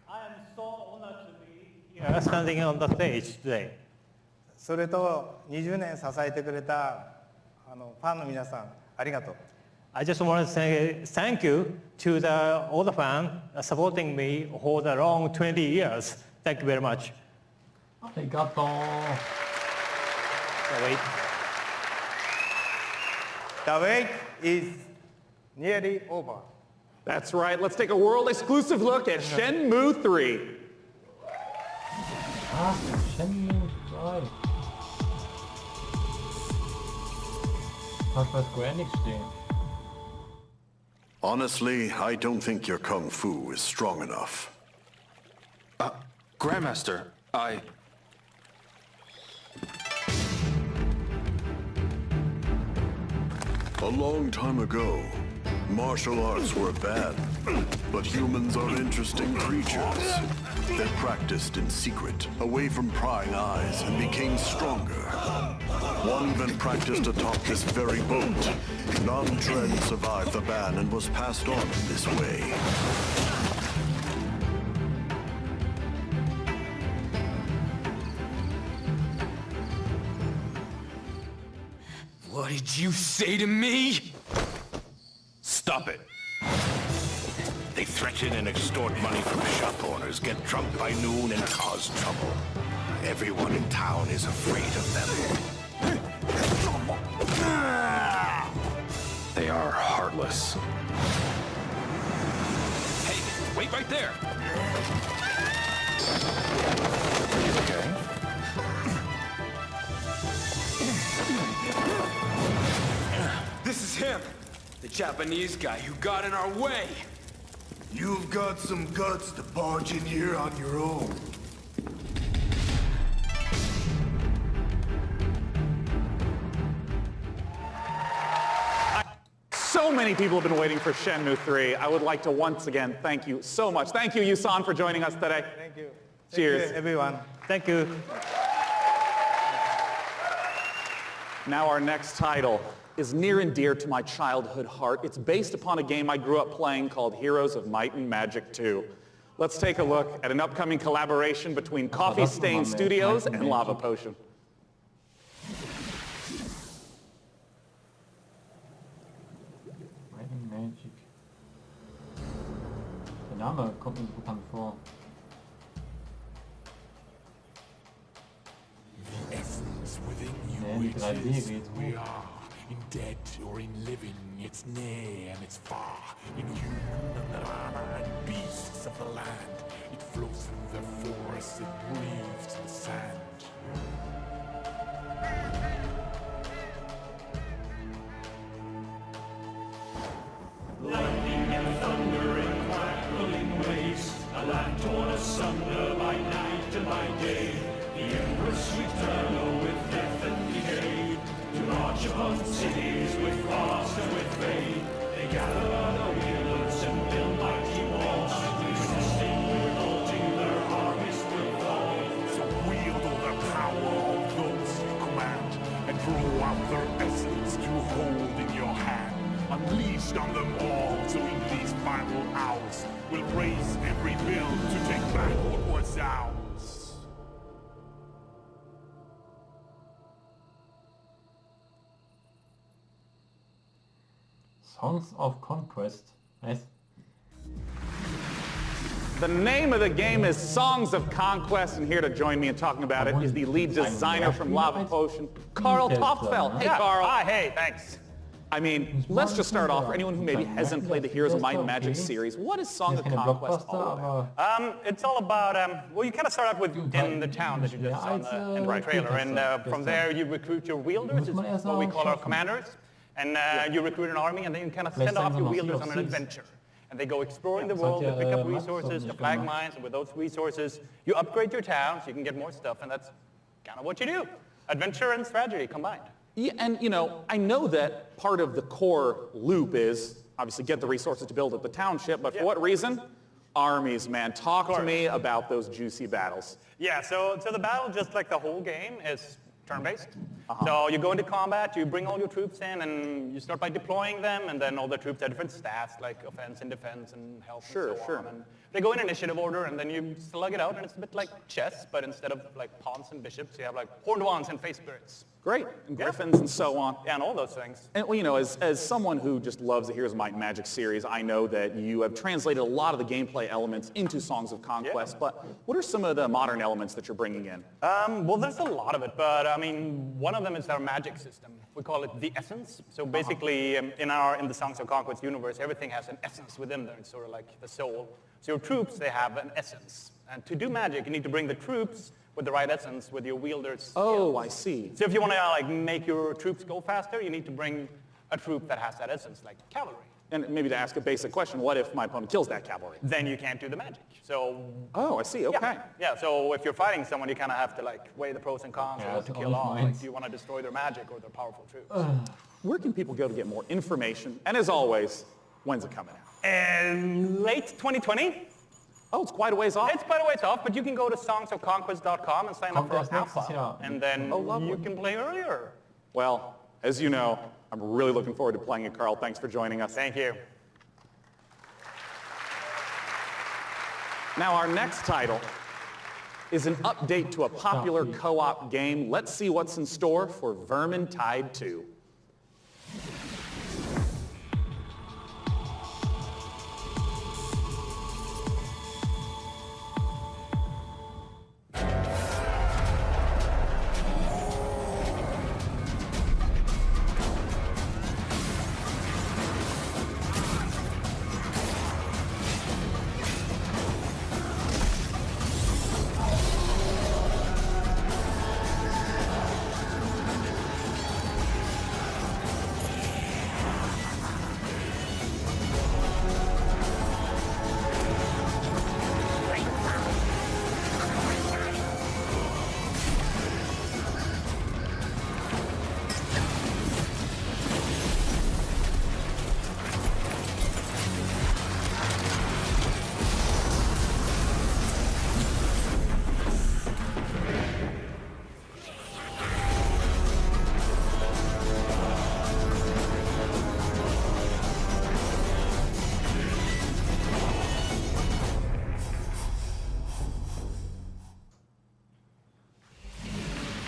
I am so honored to be here standing on the stage today. それと20年支えてくれたファンの皆さん、ありがとう。I just want to say thank you to all the fans supporting me for the long 20 years. Thank you very much. ありがとう。The wait is nearly over. That's right. Let's take a world exclusive look at Shenmue 3. Shenmue 3. Was bei Square Enix stehen. Honestly, I don't think your kung fu is strong enough. Grandmaster, A long time ago, martial arts were bad, but humans are interesting creatures. They practiced in secret, away from prying eyes, and became stronger. One even practiced atop this very boat. Nam-Tren survived the ban and was passed on in this way. What did you say to me? Stop it. They threaten and extort money from shop owners, get drunk by noon, and cause trouble. Everyone in town is afraid of them. They are heartless. Hey, wait right there! Okay. This is him! The Japanese guy who got in our way! You've got some guts to barge in here on your own. So many people have been waiting for Shenmue 3. I would like to once again thank you so much. Thank you, Yu-san, for joining us today. Thank you. Cheers. Thank you, everyone. Thank you. Now our next title is near and dear to my childhood heart. It's based upon a game I grew up playing called Heroes of Might and Magic 2. Let's take a look at an upcoming collaboration between Coffee Stain Studios and Lava Potion. Might and Magic. Der Name kommt mir so bekannt vor. The essence within you, Nee, die 3D is geht's we gut. are. In dead or in living, it's near and it's far. In human and beasts of the land, it flows through the forests, it breathes the sand. Lightning and thunder and crackling waste, a land torn asunder by night and by day. The Empress eternal with death and decay, to march upon cities with frost and with rain. They gather the wheelers and build mighty walls, resisting, revolting, their harvest will fall. So wield all the out their essence to hold in your hand. Unleashed on them all, so in these final hours, we'll raise every build to take back what was ours. Songs of Conquest. Nice. The name of the game is Songs of Conquest, and here to join me in talking about it is the lead designer from Lava Potion, Carl Topfeld. Hey, Carl. Hi, hey, thanks. I mean, let's just start off. For anyone who maybe hasn't played the Heroes of Might and Magic series, what is Song of Conquest all about? It's all about, well, you kind of start off with in the town that you just saw in the trailer, and from there you recruit your wielders, it's what we call our commanders, and you recruit an army, and then you kind of send off your wielders on an adventure. And they go exploring the world, they pick up resources, the flag mines, and with those resources, you upgrade your town so you can get more stuff, and that's kind of what you do. Adventure and strategy combined. Yeah, and you know, I know that part of the core loop is obviously get the resources to build up the township, but for what reason? Armies, man. Talk to me about those juicy battles. Yeah, so the battle, just like the whole game, is turn-based. So you go into combat, you bring all your troops in, and you start by deploying them, and then all the troops have different stats, like offense and defense and health and so on. And they go in initiative order, and then you slug it out, and it's a bit like chess, but instead of like pawns and bishops, you have like horned ones and face spirits. Great, and griffins and so on. Yeah, and all those things. And well, you know, as someone who just loves the Heroes of Might and Magic series, I know that you have translated a lot of the gameplay elements into Songs of Conquest, but what are some of the modern elements that you're bringing in? Well, there's a lot of it, but I mean, one of them is our magic system. We call it the essence. So basically, in the Songs of Conquest universe, everything has an essence within there. It's sort of like the soul. So your troops, they have an essence. And to do magic, you need to bring the troops with the right essence, with your wielders. Oh, I see. So if you want to like make your troops go faster, you need to bring a troop that has that essence, like cavalry. And maybe to ask a basic question, what if my opponent kills that cavalry? Then you can't do the magic. So. Oh, I see. Okay. Yeah. So if you're fighting someone, you kind of have to like weigh the pros and cons, or what to kill off. Like, do you want to destroy their magic or their powerful troops? Where can people go to get more information? And as always, when's it coming out? Late 2020. Oh, it's quite a ways off. It's quite a ways off, but you can go to songsofconquest.com and sign up for a file, and then you can play earlier. Well, as you know, I'm really looking forward to playing it, Carl. Thanks for joining us. Thank you. Now, our next title is an update to a popular co-op game. Let's see what's in store for Vermintide 2.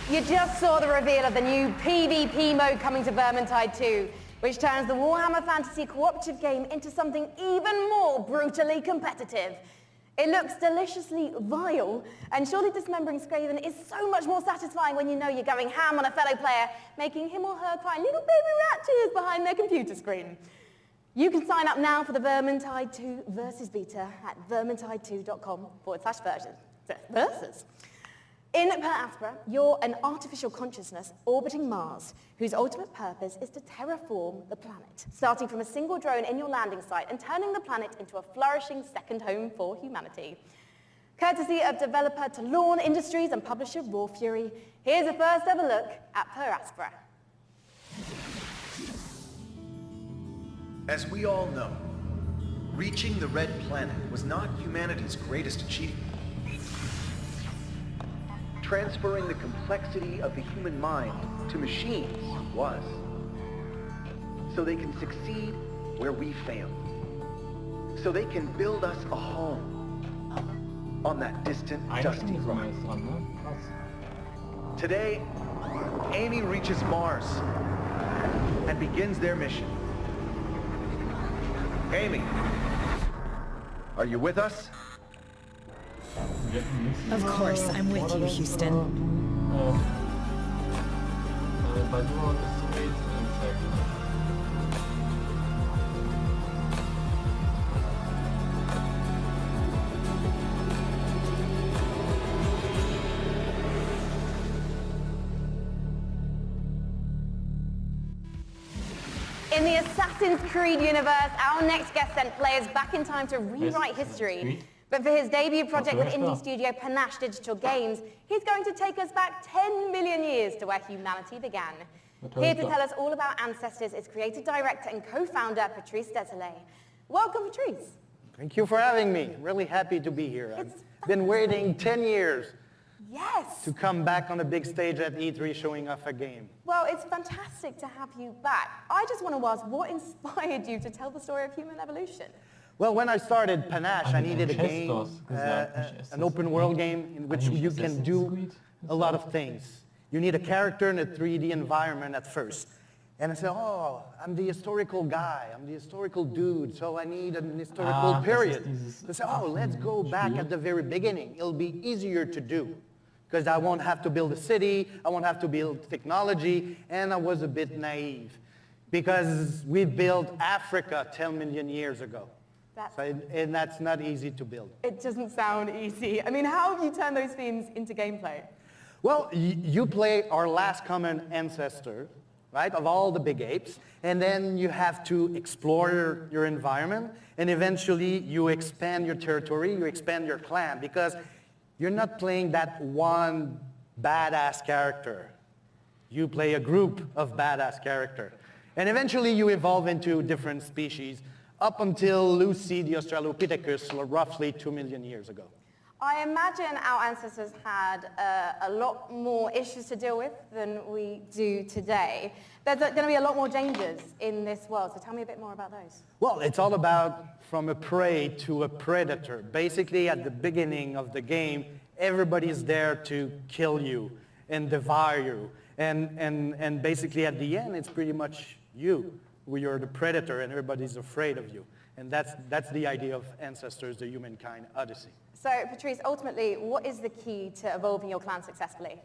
You just saw the reveal of the new PvP mode coming to Vermintide 2, which turns the Warhammer Fantasy cooperative game into something even more brutally competitive. It looks deliciously vile, and surely dismembering Skaven is so much more satisfying when you know you're going ham on a fellow player, making him or her cry little baby rat tears behind their computer screen. You can sign up now for the Vermintide 2 Versus beta at vermintide2.com/versus. In Per Aspera, you're an artificial consciousness orbiting Mars, whose ultimate purpose is to terraform the planet, starting from a single drone in your landing site and turning the planet into a flourishing second home for humanity. Courtesy of developer Talon Industries and publisher Raw Fury, here's a first ever look at Per Aspera. As we all know, reaching the Red Planet was not humanity's greatest achievement. transferring the complexity of the human mind to machines was. So they can succeed where we fail. So they can build us a home on that distant, dusty rock. Today, Amy reaches Mars and begins their mission. Amy, are you with us? Of course, I'm with you, Houston. In the Assassin's Creed universe, our next guest sent players back in time to rewrite history. But for his debut project with indie studio Panache Digital Games, he's going to take us back 10 million years to where humanity began. Here to tell us all about ancestors is creative director and co-founder Patrice Désilets. Welcome, Patrice. Thank you for having me. Really happy to be here. I've been waiting 10 years to come back on the big stage at E3 showing off a game. Well, it's fantastic to have you back. I just want to ask, what inspired you to tell the story of human evolution? Well, when I started Panache, I needed a game, an open world game in which you can do a lot of things. You need a character in a 3D environment at first. And I said, oh, I'm the historical guy, I'm the historical dude, so I need an historical period. They said, oh, let's go back at the very beginning. It'll be easier to do, because I won't have to build a city, I won't have to build technology, and I was a bit naive, because we built Africa 10 million years ago. And that's not easy to build. It doesn't sound easy. I mean, how have you turned those themes into gameplay? Well, you play our last common ancestor, right, of all the big apes, and then you have to explore your environment, and eventually you expand your territory, you expand your clan, because you're not playing that one badass character. You play a group of badass characters. And eventually you evolve into different species, up until Lucy the Australopithecus roughly 2 million years ago. I imagine our ancestors had a lot more issues to deal with than we do today. There's going to be a lot more dangers in this world, so tell me a bit more about those. Well, it's all about from a prey to a predator. Basically, at the beginning of the game, everybody's there to kill you and devour you. And basically at the end, it's pretty much you. You're the predator and everybody's afraid of you. And that's the idea of Ancestors, the Humankind Odyssey. So, Patrice, ultimately, what is the key to evolving your clan successfully?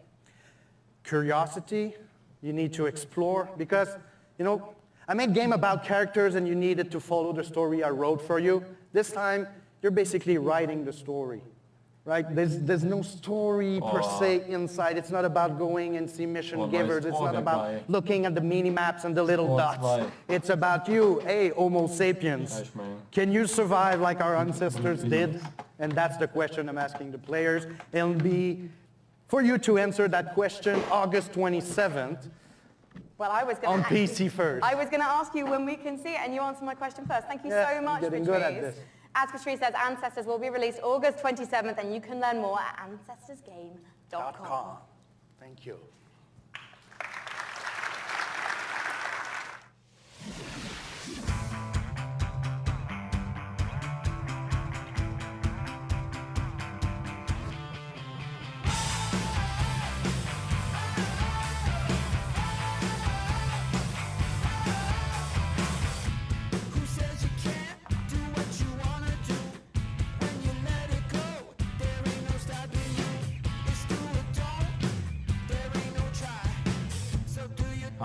Curiosity. You need to explore. Because, you know, I made a game about characters and you needed to follow the story I wrote for you. This time, you're basically writing the story. Right? There's no story per se inside. It's not about going and see mission givers. It's not about looking at the mini-maps and the little dots. It's about you, hey, Homo sapiens. Can you survive like our ancestors did? And that's the question I'm asking the players. It'll be for you to answer that question August 27th. Well, I was on PC first. I was going to ask you when we can see it, and you answered my question first. Thank you so much, getting Patrice. Good at this. As Patrice says, Ancestors will be released August 27th, and you can learn more at ancestorsgame.com. Thank you.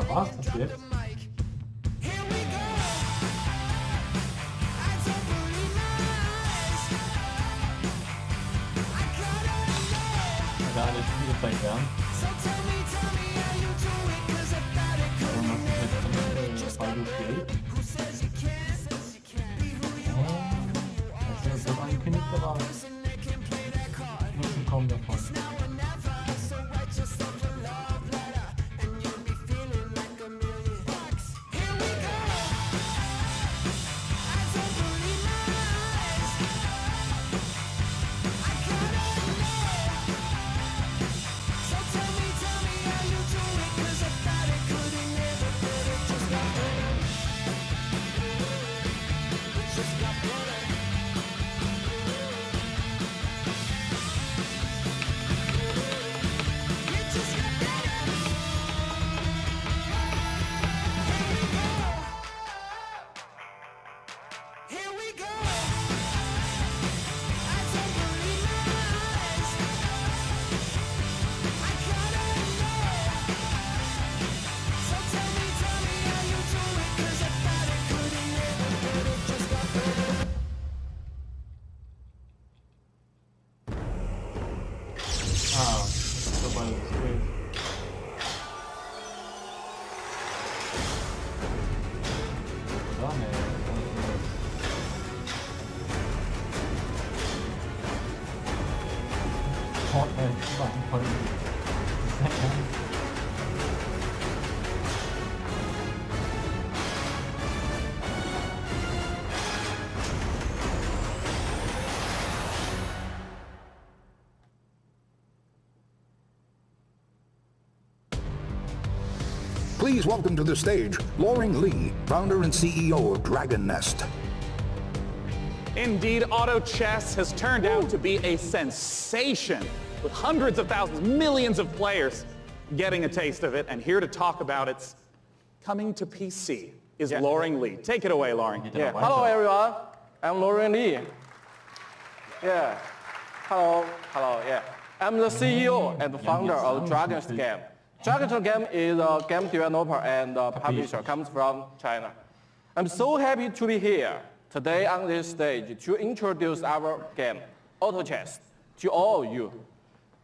Was ist das jetzt? Da alle Spiele gezeigt werden. Und was ist mit Baldur 3? Das ist so angekündigt, aber nicht bekommen davon. weil es geht. Ja, ne. Fortnite war voll. Please welcome to the stage, Loring Lee, founder and CEO of Dragon Nest. Indeed, auto chess has turned out to be a sensation, with hundreds of thousands, millions of players getting a taste of it. And here to talk about its coming to PC is Loring Lee. Take it away, Loring. Yeah. Hello, everyone. I'm Loring Lee. Yeah. Hello. Yeah. I'm the CEO and founder of Dragon's Game. Dragon's Game is a game developer and publisher, comes from China. I'm so happy to be here today on this stage to introduce our game, Auto Chess, to all of you.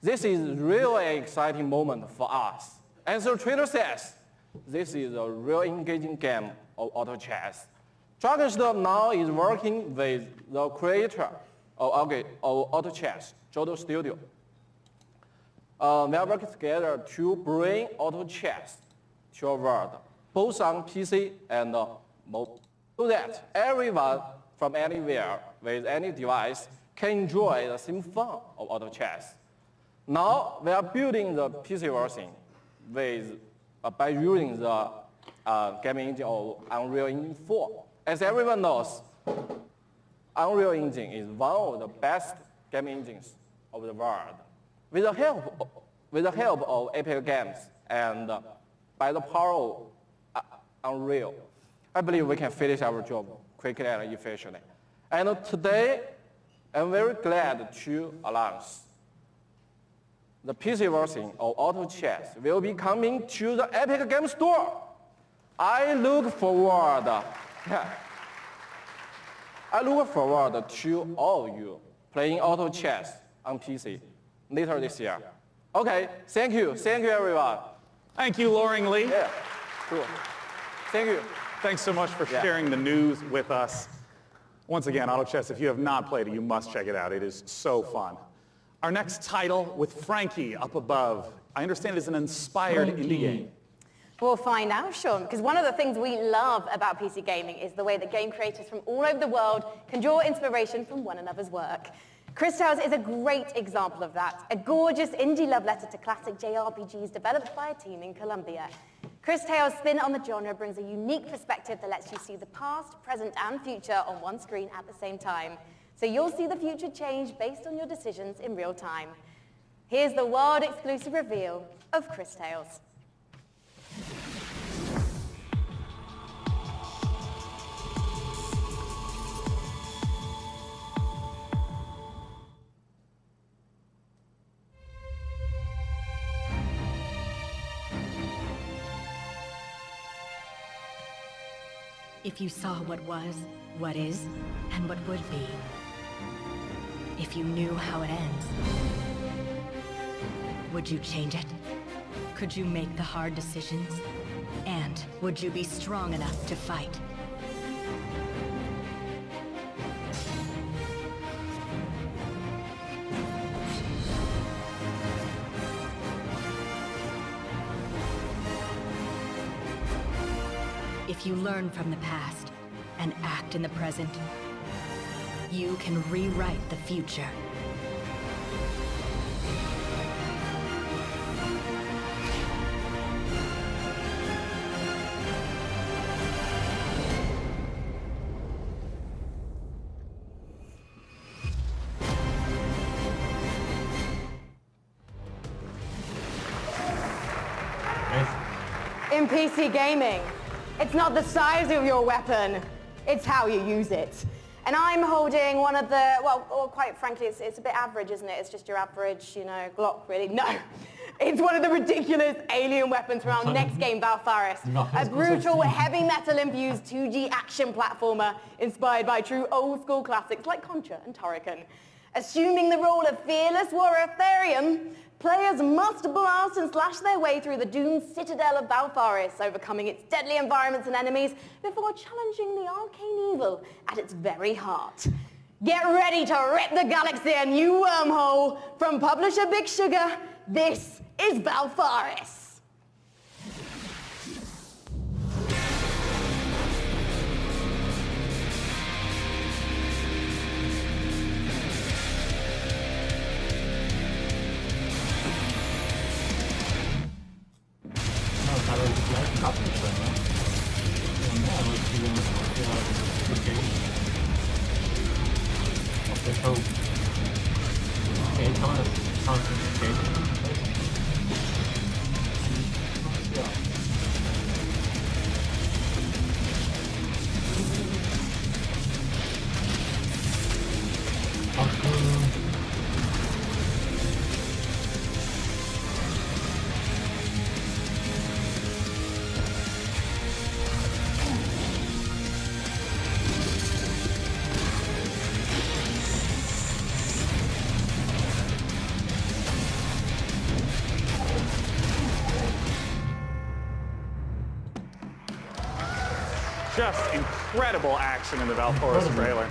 This is really an exciting moment for us. As the trailer says, this is a real engaging game of Auto Chess. Dragon's Den now is working with the creator of Auto Chess, Jodo Studio. We are working together to bring auto chess to our world, both on PC and mobile, so that everyone from anywhere with any device can enjoy the same fun of auto chess. Now we are building the PC version by using the gaming engine of Unreal Engine 4. As everyone knows, Unreal Engine is one of the best gaming engines of the world. With the help of Epic Games and by the power of Unreal, I believe we can finish our job quickly and efficiently. And today, I'm very glad to announce the PC version of Auto Chess will be coming to the Epic Games Store. I look forward to all of you playing Auto Chess on PC later this year. Okay, thank you everyone. Thank you, Loring Lee. Yeah, cool. Thank you. Thanks so much for sharing the news with us. Once again, Auto Chess, if you have not played it, you must check it out. It is so fun. Our next title with Frankie up above. I understand it is an inspired indie game. We'll find out, Sean, because one of the things we love about PC gaming is the way that game creators from all over the world can draw inspiration from one another's work. Cristales is a great example of that, a gorgeous indie love letter to classic JRPGs developed by a team in Colombia. Cristales' spin on the genre brings a unique perspective that lets you see the past, present, and future on one screen at the same time. So you'll see the future change based on your decisions in real time. Here's the world-exclusive reveal of Cristales. If you saw what was, what is, and what would be. If you knew how it ends. Would you change it? Could you make the hard decisions? And would you be strong enough to fight? If you learn from the past and act in the present, you can rewrite the future. In PC gaming, it's not the size of your weapon, it's how you use it. And I'm holding one of the, well, quite frankly, it's a bit average, isn't it? It's just your average, Glock, really. No. It's one of the ridiculous alien weapons from our next game, Valfaris. A brutal, heavy metal-infused 2D action platformer inspired by true old-school classics like Contra and Turrican. Assuming the role of fearless warrior Therium, Players must blast and slash their way through the doomed citadel of Valfaris, overcoming its deadly environments and enemies before challenging the arcane evil at its very heart. Get ready to rip the galaxy a new wormhole. From publisher Big Sugar, this is Valfaris. Just incredible action in the Valfaris trailer.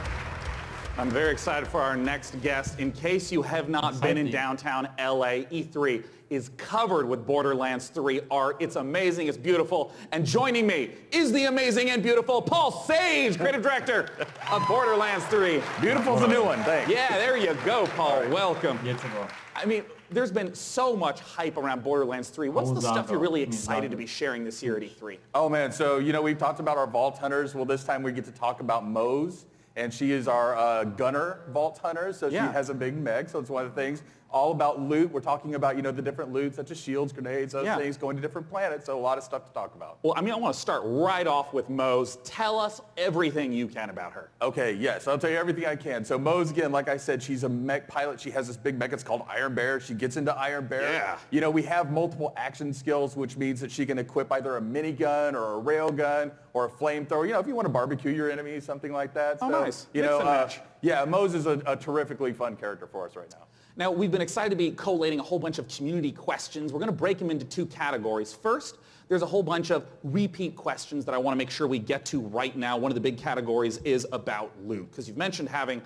I'm very excited for our next guest. In case you have not been in downtown LA, E3 is covered with Borderlands 3 art. It's amazing, it's beautiful. And joining me is the amazing and beautiful Paul Sage, creative director of Borderlands 3. Beautiful's a new one, thanks. Yeah, there you go, Paul. Welcome. I mean, there's been so much hype around Borderlands 3. What's the stuff you're really excited to be sharing this year at E3? Oh man, so we've talked about our Vault Hunters. Well, this time we get to talk about Mose, and she is our gunner Vault Hunter, so she has a big mech, so it's one of the things. All about loot. We're talking about, the different loot, such as shields, grenades, those things, going to different planets, so a lot of stuff to talk about. Well, I want to start right off with Mose. Tell us everything you can about her. Okay, yes, I'll tell you everything I can. So Mose, again, like I said, she's a mech pilot. She has this big mech. It's called Iron Bear. She gets into Iron Bear. Yeah. We have multiple action skills, which means that she can equip either a minigun or a rail gun or a flamethrower. If you want to barbecue your enemies, something like that. Oh, so, nice. Mix and match. Yeah, Mose is a terrifically fun character for us right now. Now, we've been excited to be collating a whole bunch of community questions. We're going to break them into two categories. First, there's a whole bunch of repeat questions that I want to make sure we get to right now. One of the big categories is about loot, because you've mentioned having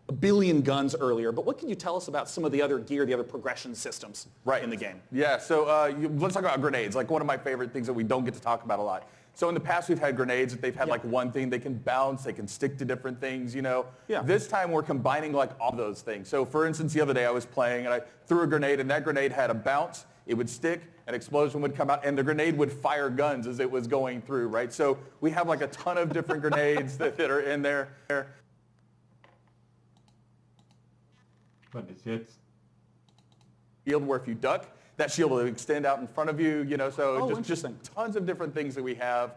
a billion guns earlier, but what can you tell us about some of the other gear, the other progression systems in the game? Yeah, so let's talk about grenades, like one of my favorite things that we don't get to talk about a lot. So in the past, we've had grenades that they've had like one thing. They can bounce. They can stick to different things, Yeah. This time, we're combining like all those things. So for instance, the other day I was playing and I threw a grenade, and that grenade had a bounce. It would stick, an explosion would come out, and the grenade would fire guns as it was going through, right? So we have like a ton of different grenades that are in there. What is it? Shield where if you duck, that shield will extend out in front of you, so just tons of different things that we have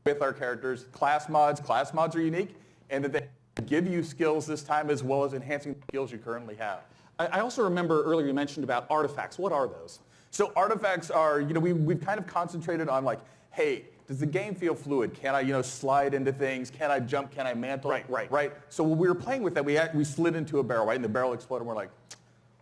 with our characters. Class mods are unique, and that they give you skills this time as well as enhancing the skills you currently have. I also remember earlier you mentioned about artifacts. What are those? So artifacts are, we've kind of concentrated on like, hey, does the game feel fluid? Can I, slide into things? Can I jump? Can I mantle? Right. So when we were playing with that, we slid into a barrel, right? And the barrel exploded, and we're like,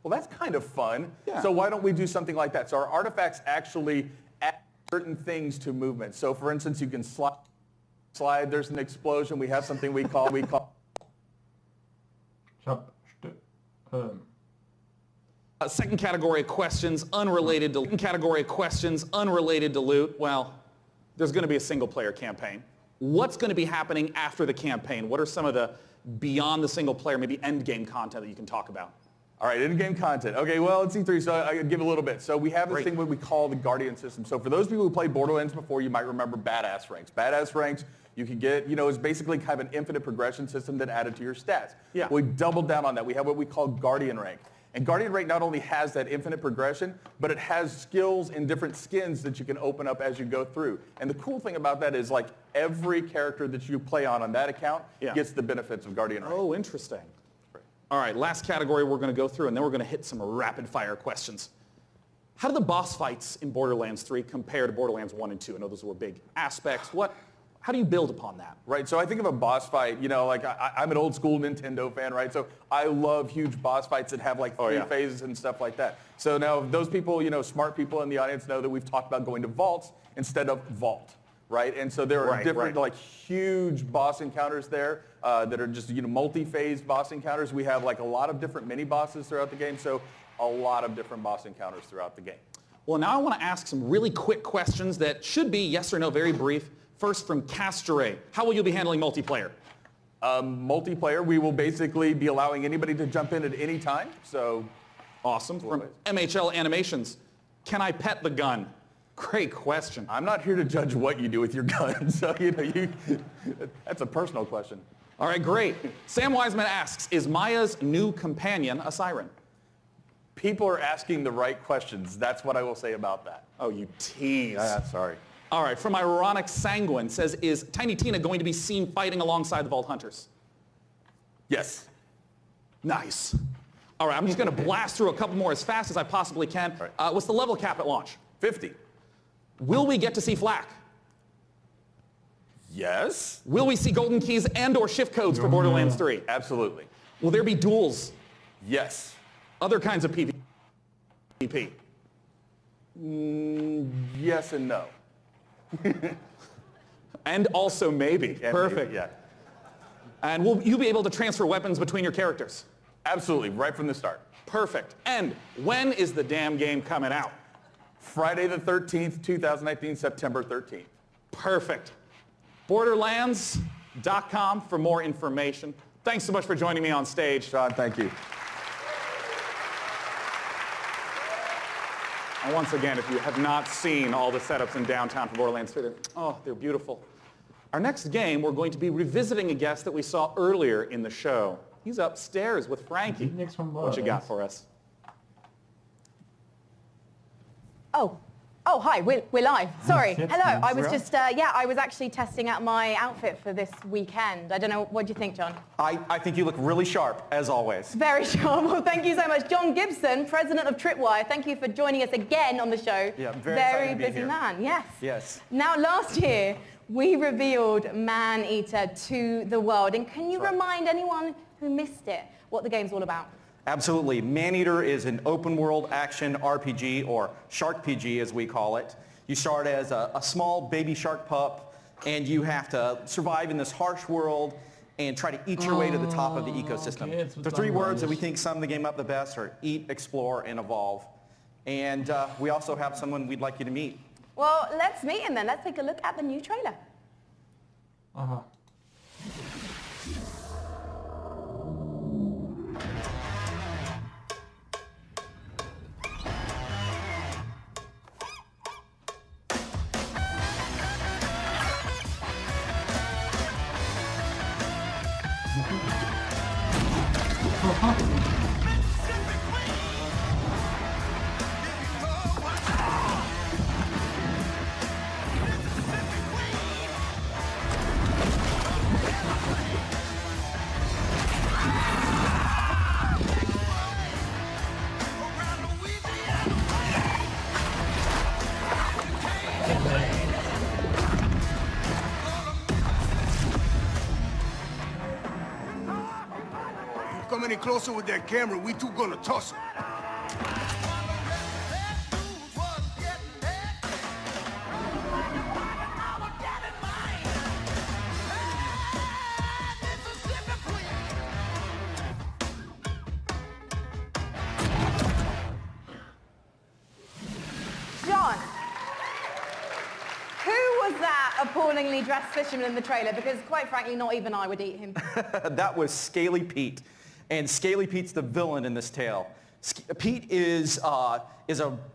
well, that's kind of fun. Yeah. So why don't we do something like that? So our artifacts actually add certain things to movement. So for instance, you can slide. There's an explosion. We have something we call. Second category of questions unrelated to loot. Well, there's going to be a single player campaign. What's going to be happening after the campaign? What are some of the beyond the single player, maybe end game content that you can talk about? All right, in-game content. Okay, well, it's E3, so I can give a little bit. So we have this thing what we call the Guardian system. So for those people who played Borderlands before, you might remember Badass Ranks. Badass Ranks, you can get, is basically kind of an infinite progression system that added to your stats. Yeah. We doubled down on that. We have what we call Guardian Rank. And Guardian Rank not only has that infinite progression, but it has skills and different skins that you can open up as you go through. And the cool thing about that is like every character that you play on that account gets the benefits of Guardian Rank. Oh, interesting. All right, last category we're going to go through, and then we're going to hit some rapid-fire questions. How do the boss fights in Borderlands 3 compare to Borderlands 1 and 2? I know those were big aspects. What How do you build upon that? Right, so I think of a boss fight, you know, like I'm an old school Nintendo fan, right? So I love huge boss fights that have like three phases and stuff like that. So now those people, you know, smart people in the audience know that we've talked about going to vaults instead of vault, right? And so there are different like huge boss encounters there that are just, you know, multi-phase boss encounters. We have like a lot of different mini bosses throughout the game, so a lot of different boss encounters throughout the game. Well, now I want to ask some really quick questions that should be yes or no, very brief. First from Castere, how will you be handling multiplayer? Multiplayer, we will basically be allowing anybody to jump in at any time, so. Awesome. From MHL Animations, can I pet the gun? Great question. I'm not here to judge what you do with your gun, so you know, that's a personal question. All right, great. Sam Wiseman asks, is Maya's new companion a siren? People are asking the right questions. That's what I will say about that. Oh, you tease. Sorry. All right, from Ironic Sanguine says, is Tiny Tina going to be seen fighting alongside the Vault Hunters? Yes. Nice. All right, I'm just going to blast through a couple more as fast as I possibly can. Right. What's the level cap at launch? 50. Will we get to see flak? Yes. Will we see golden keys and or shift codes for Borderlands 3? Absolutely. Will there be duels? Yes. Other kinds of PvP? Yes and no. And also maybe. And perfect. Maybe, yeah. And will you be able to transfer weapons between your characters? Absolutely, right from the start. Perfect. And when is the damn game coming out? Friday the 13th, 2019, September 13th. Perfect. Borderlands.com for more information. Thanks so much for joining me on stage. Sean, thank you. And once again, if you have not seen all the setups in downtown for Borderlands 3, they're beautiful. Our next game, we're going to be revisiting a guest that we saw earlier in the show. He's upstairs with Frankie. What you got for us? Oh, hi, we're live. Sorry. Hello, I was just, I was actually testing out my outfit for this weekend. I don't know, what do you think, John? I think you look really sharp, as always. Very sharp. Well, thank you so much. John Gibson, president of Tripwire, thank you for joining us again on the show. Yeah, very busy man, yes. Yes. Now, last year, we revealed Man-Eater to the world. And can you remind anyone who missed it what the game's all about? Absolutely. Man-Eater is an open-world action RPG, or Shark PG as we call it. You start as a small baby shark pup, and you have to survive in this harsh world and try to eat your way to the top of the ecosystem. Okay, the three words that we think sum the game up the best are eat, explore, and evolve. And we also have someone we'd like you to meet. Well, let's meet him then. Let's take a look at the new trailer. Come any closer with that camera, we two gonna tussle. John, who was that appallingly dressed fisherman in the trailer? Because quite frankly, not even I would eat him. That was Scaly Pete. And Scaly Pete's the villain in this tale. Pete is a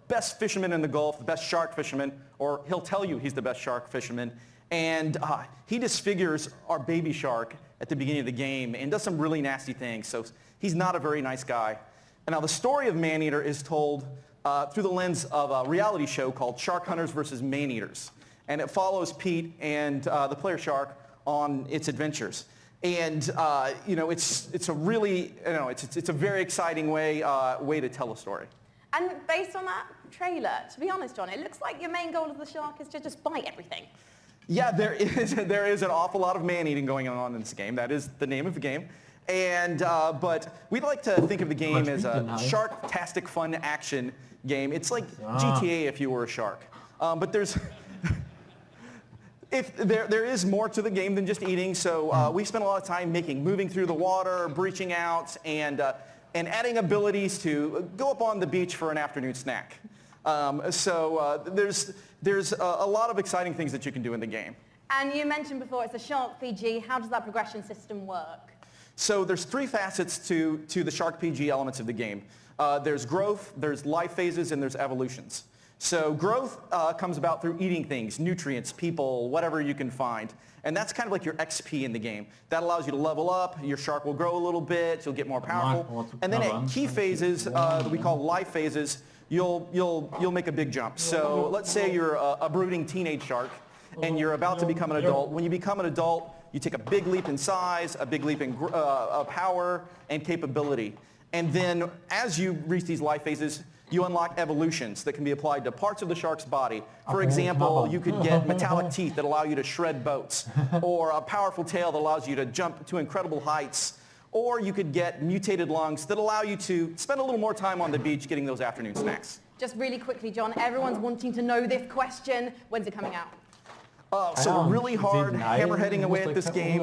best fisherman in the Gulf, the best shark fisherman, or he'll tell you he's the best shark fisherman. And he disfigures our baby shark at the beginning of the game and does some really nasty things. So he's not a very nice guy. And now the story of Man-Eater is told through the lens of a reality show called Shark Hunters versus Man-Eaters. And it follows Pete and the player shark on its adventures. And it's a really, it's a very exciting way to tell a story. And based on that trailer, to be honest, John, it looks like your main goal of the shark is to just bite everything. Yeah, there is an awful lot of man-eating going on in this game. That is the name of the game. And but we'd like to think of the game as a shark-tastic fun action game. It's like GTA if you were a shark. But there is more to the game than just eating. So we spent a lot of time moving through the water, breaching out, and adding abilities to go up on the beach for an afternoon snack. There's a lot of exciting things that you can do in the game. And you mentioned before it's a shark PG. How does that progression system work? So there's 3 facets to the shark PG elements of the game. There's growth, there's life phases, and there's evolutions. So growth comes about through eating things, nutrients, people, whatever you can find. And that's kind of like your XP in the game. That allows you to level up, your shark will grow a little bit, you'll get more powerful. And then at key phases that we call life phases, you'll make a big jump. So let's say you're a brooding teenage shark and you're about to become an adult. When you become an adult, you take a big leap in size, a big leap in power and capability. And then as you reach these life phases, you unlock evolutions that can be applied to parts of the shark's body. For example, you could get metallic teeth that allow you to shred boats, or a powerful tail that allows you to jump to incredible heights, or you could get mutated lungs that allow you to spend a little more time on the beach getting those afternoon snacks. Just really quickly, John, everyone's wanting to know this question. When's it coming out? So we're really hard hammerheading away at this game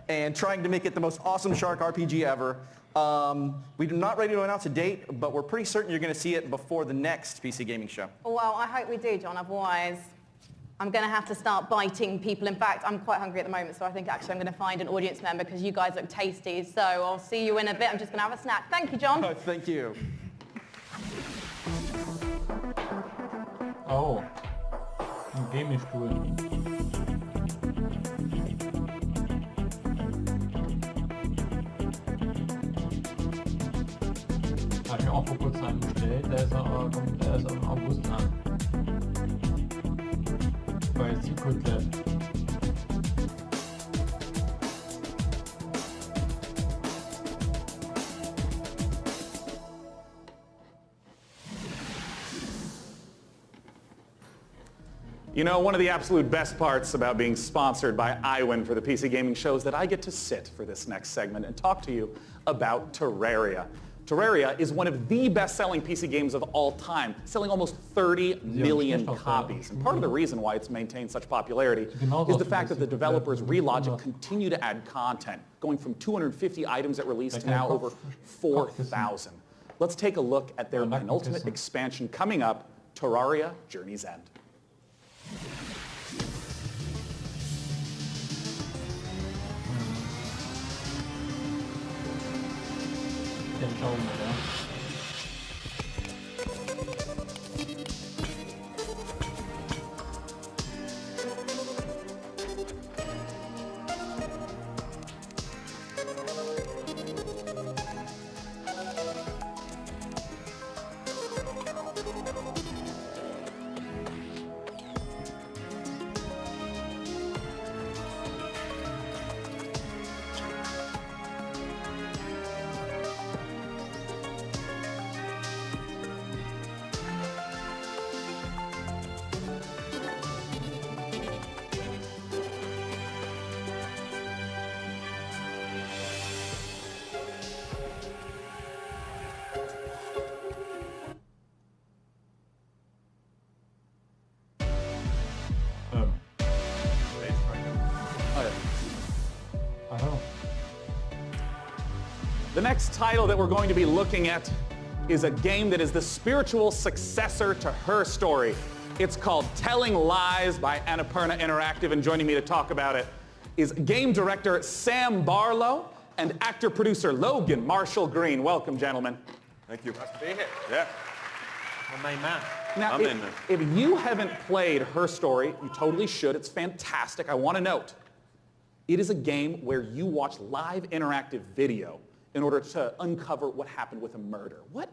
and trying to make it the most awesome shark RPG ever. We're not ready to announce a date, but we're pretty certain you're going to see it before the next PC gaming show. Well, I hope we do, John. Otherwise, I'm going to have to start biting people. In fact, I'm quite hungry at the moment, so I think actually I'm going to find an audience member because you guys look tasty. So I'll see you in a bit. I'm just going to have a snack. Thank you, John. Thank you. Oh, ein Gaming-Stuhl. Habe ich mir auch vor kurzem einen bestellt, der ist im August an. Bei Secret Lab. You know, one of the absolute best parts about being sponsored by iWin for the PC Gaming Show is that I get to sit for this next segment and talk to you about Terraria. Terraria is one of the best-selling PC games of all time, selling almost 30 million copies. And part of the reason why it's maintained such popularity is the fact that the developers Relogic continue to add content, going from 250 items at release to now over 4,000. Let's take a look at their penultimate expansion coming up, Terraria Journey's End. The next title that we're going to be looking at is a game that is the spiritual successor to Her Story. It's called Telling Lies by Annapurna Interactive, and joining me to talk about it is game director Sam Barlow and actor-producer Logan Marshall Green. Welcome, gentlemen. Thank you. Nice to be here. Yeah. My main man. Now, if you haven't played Her Story, you totally should. It's fantastic. I want to note, it is a game where you watch live interactive video in order to uncover what happened with a murder. What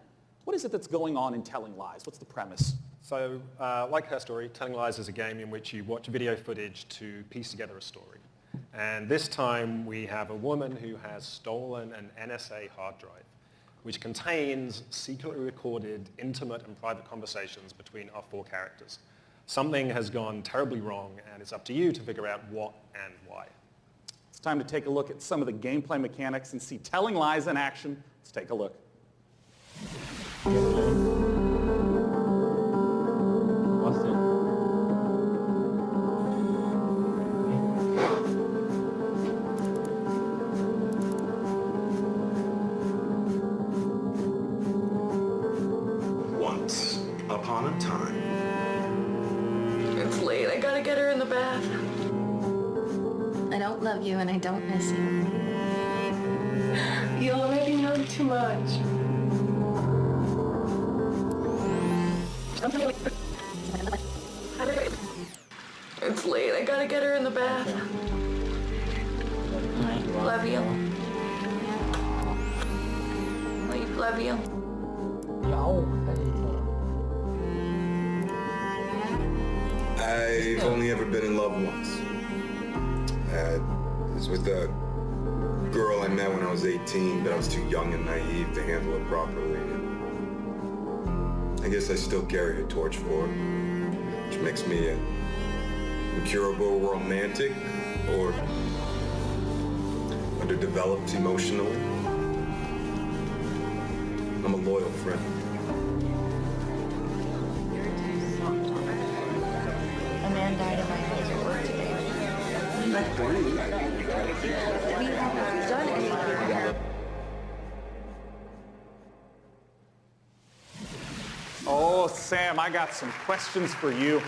is it that's going on in Telling Lies? What's the premise? So, like Her Story, Telling Lies is a game in which you watch video footage to piece together a story. And this time we have a woman who has stolen an NSA hard drive, which contains secretly recorded, intimate and private conversations between our 4 characters. Something has gone terribly wrong, and it's up to you to figure out what and why. It's time to take a look at some of the gameplay mechanics and see Telling Lies in action. Let's take a look. Once upon a time. It's late. I gotta get her in the bath. I don't love you and I don't miss you. You already know too much. It's late. I gotta get her in the bath. Love you. Love you. I've only ever been in love once. It was with a girl I met when I was 18, but I was too young and naive to handle it properly. I guess I still carry a torch for her, which makes me an incurable romantic or underdeveloped emotionally. I'm a loyal friend. A man died in my place at work today. We haven't done anything. Oh, Sam, I got some questions for you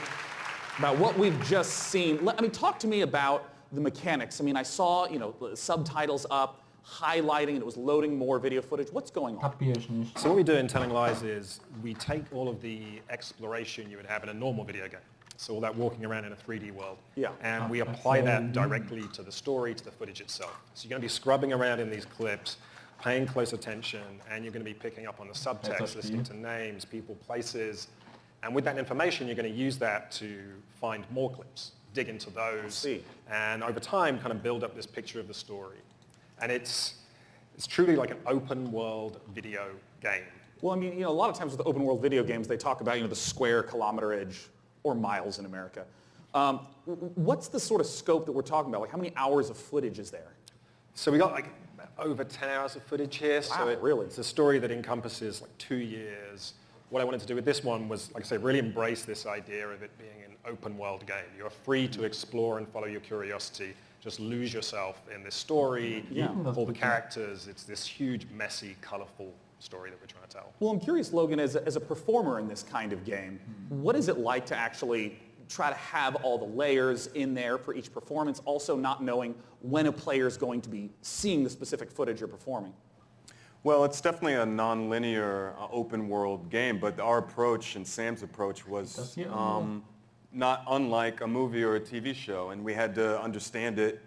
about what we've just seen. Talk to me about the mechanics. I saw, the subtitles up, highlighting, and it was loading more video footage. What's going on? So what we do in Telling Lies is we take all of the exploration you would have in a normal video game. So all that walking around in a 3D world. Yeah. And we apply that directly to the story, to the footage itself. So you're going to be scrubbing around in these clips, paying close attention, and you're going to be picking up on the subtext, listening to names, people, places. And with that information, you're going to use that to find more clips, dig into those, and over time kind of build up this picture of the story. And it's truly like an open world video game. Well, a lot of times with open world video games, they talk about, the square kilometerage or miles in America. What's the sort of scope that we're talking about? Like, how many hours of footage is there? So we got over 10 hours of footage here. Wow, so really? It's a story that encompasses 2 years. What I wanted to do with this one was, like I say, really embrace this idea of it being an open world game. You're free to explore and follow your curiosity. Just lose yourself in this story, all the characters. It's this huge, messy, colorful story that we're trying to tell. Well, I'm curious, Logan, as a performer in this kind of game, what is it like to actually try to have all the layers in there for each performance, also not knowing when a player is going to be seeing the specific footage you're performing? Well, it's definitely a non-linear open world game, but our approach and Sam's approach was not unlike a movie or a TV show, and we had to understand it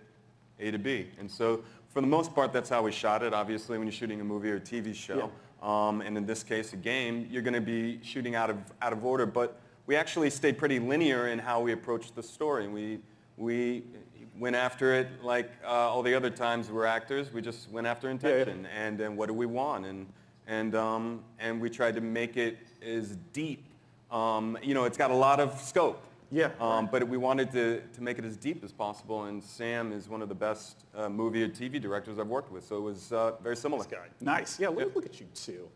A to B. And so for the most part, that's how we shot it. Obviously, when you're shooting a movie or a TV show, and in this case, a game, you're going to be shooting out of order. But we actually stayed pretty linear in how we approached the story. We went after it like all the other times we're actors. We just went after intention and what do we want, and we tried to make it as deep. It's got a lot of scope. But we wanted to make it as deep as possible, and Sam is one of the best movie or TV directors I've worked with, so it was very similar. Nice. Yeah, look at you too.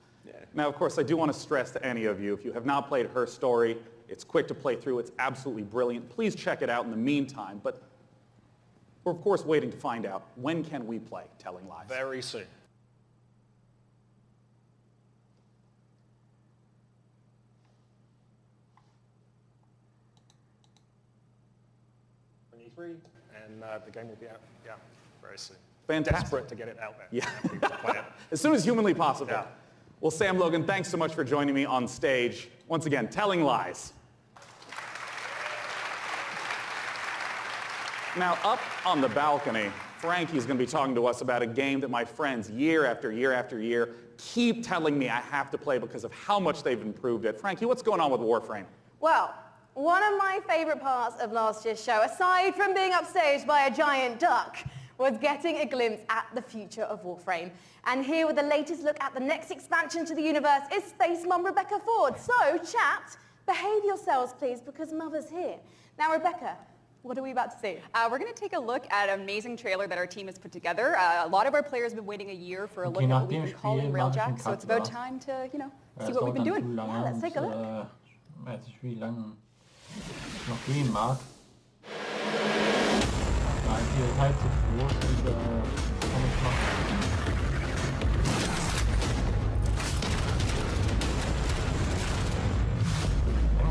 Now, of course, I do want to stress to any of you, if you have not played Her Story, it's quick to play through. It's absolutely brilliant. Please check it out in the meantime. But we're, of course, waiting to find out, when can we play Telling Lies? Very soon. And the game will be out, very soon. Fantastic. Desperate to get it out there. Yeah. People to play it. As soon as humanly possible. Well, Sam, Logan, thanks so much for joining me on stage. Once again, Telling Lies. Now, up on the balcony, Frankie's going to be talking to us about a game that my friends, year after year after year, keep telling me I have to play because of how much they've improved it. Frankie, what's going on with Warframe? Well, one of my favorite parts of last year's show, aside from being upstaged by a giant duck, was getting a glimpse at the future of Warframe. And here with the latest look at the next expansion to the universe is Space Mum Rebecca Ford. So, chat, behave yourselves, please, because Mother's here. Now, Rebecca, what are we about to see? We're going to take a look at an amazing trailer that our team has put together. A lot of our players have been waiting a year for a look at what we've been calling Railjack, so it's about time to, see what we've been doing. Yeah, let's take a look. Jeg vet ikke hvor lang nok gehen mag. Nein, die ist halt zu groß und kann ich machen.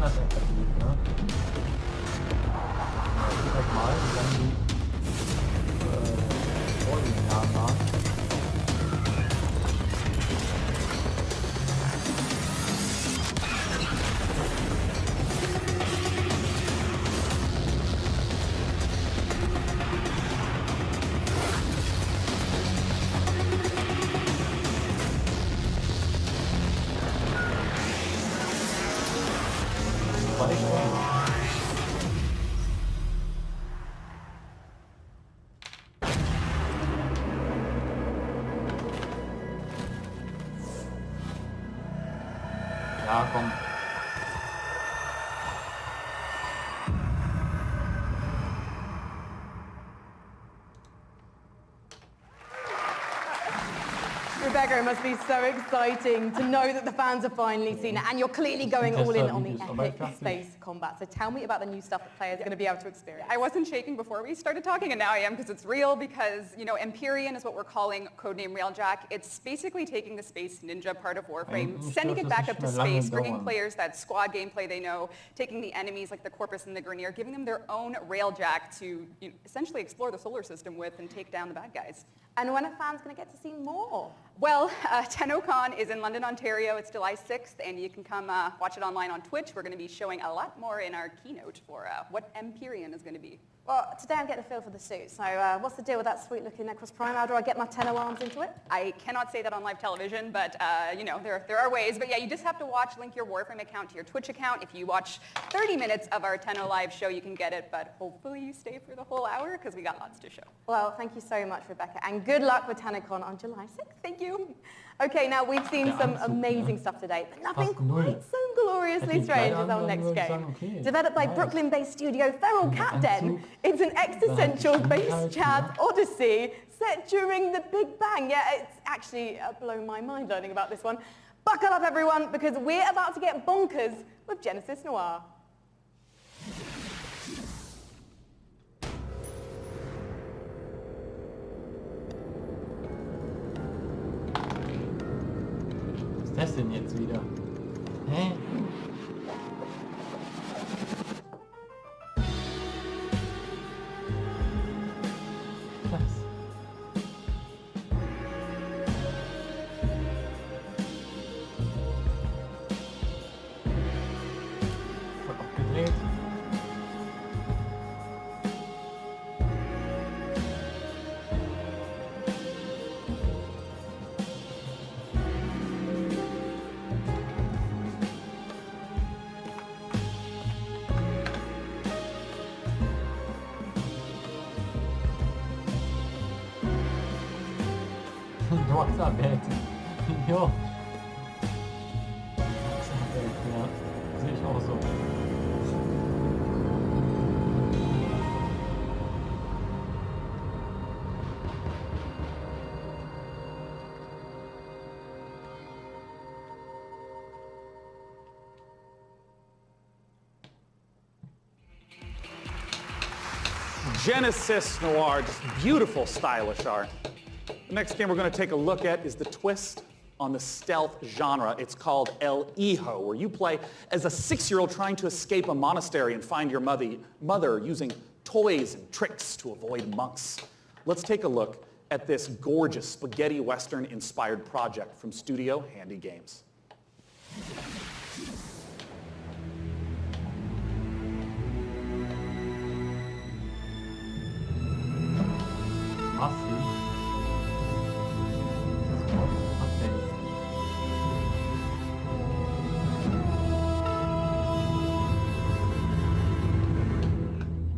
Das ist einfach gut, ne? Ich sag mal, wie lange die vor den Jahren waren. Ja, komm. Rebecca, it must be so exciting to know that the fans have finally seen it, and you're clearly going all in on the epic space combat. So tell me about the new stuff that players are going to be able to experience. I wasn't shaking before we started talking, and now I am because it's real, because, Empyrean is what we're calling codename Railjack. It's basically taking the space ninja part of Warframe, sending it back up to space, bringing players that squad gameplay they know, taking the enemies like the Corpus and the Grineer, giving them their own Railjack to essentially explore the solar system with and take down the bad guys. And when are fans going to get to see more? Well, TennoCon is in London, Ontario. It's July 6th, and you can come watch it online on Twitch. We're going to be showing a lot more in our keynote for what Empyrean is going to be. Well, today I'm getting a feel for the suit, so what's the deal with that sweet-looking Necros Prime? How do I get my Tenno arms into it? I cannot say that on live television, but, there are ways. But yeah, you just have to link your Warframe account to your Twitch account. If you watch 30 minutes of our Tenno live show, you can get it, but hopefully you stay for the whole hour, because we got lots to show. Well, thank you so much, Rebecca, and good luck with TennoCon on July 6th. Thank you. Okay, now we've seen some amazing stuff today, but nothing quite so gloriously strange as our next game. Developed by Brooklyn-based studio Feral Cat Den, it's an existential base chat odyssey set during the Big Bang. Yeah, it's actually blown my mind learning about this one. Buckle up, everyone, because we're about to get bonkers with Genesis Noir. Was ist das denn jetzt wieder? Hä? Was? Voll abgedreht. What's up, Ed? Jo. Ja, sehe ich auch so. Genesis Noir, just beautiful, stylish art. The next game we're going to take a look at is the twist on the stealth genre. It's called El Hijo, where you play as a 6-year-old trying to escape a monastery and find your mother using toys and tricks to avoid monks. Let's take a look at this gorgeous spaghetti western-inspired project from Studio Handy Games.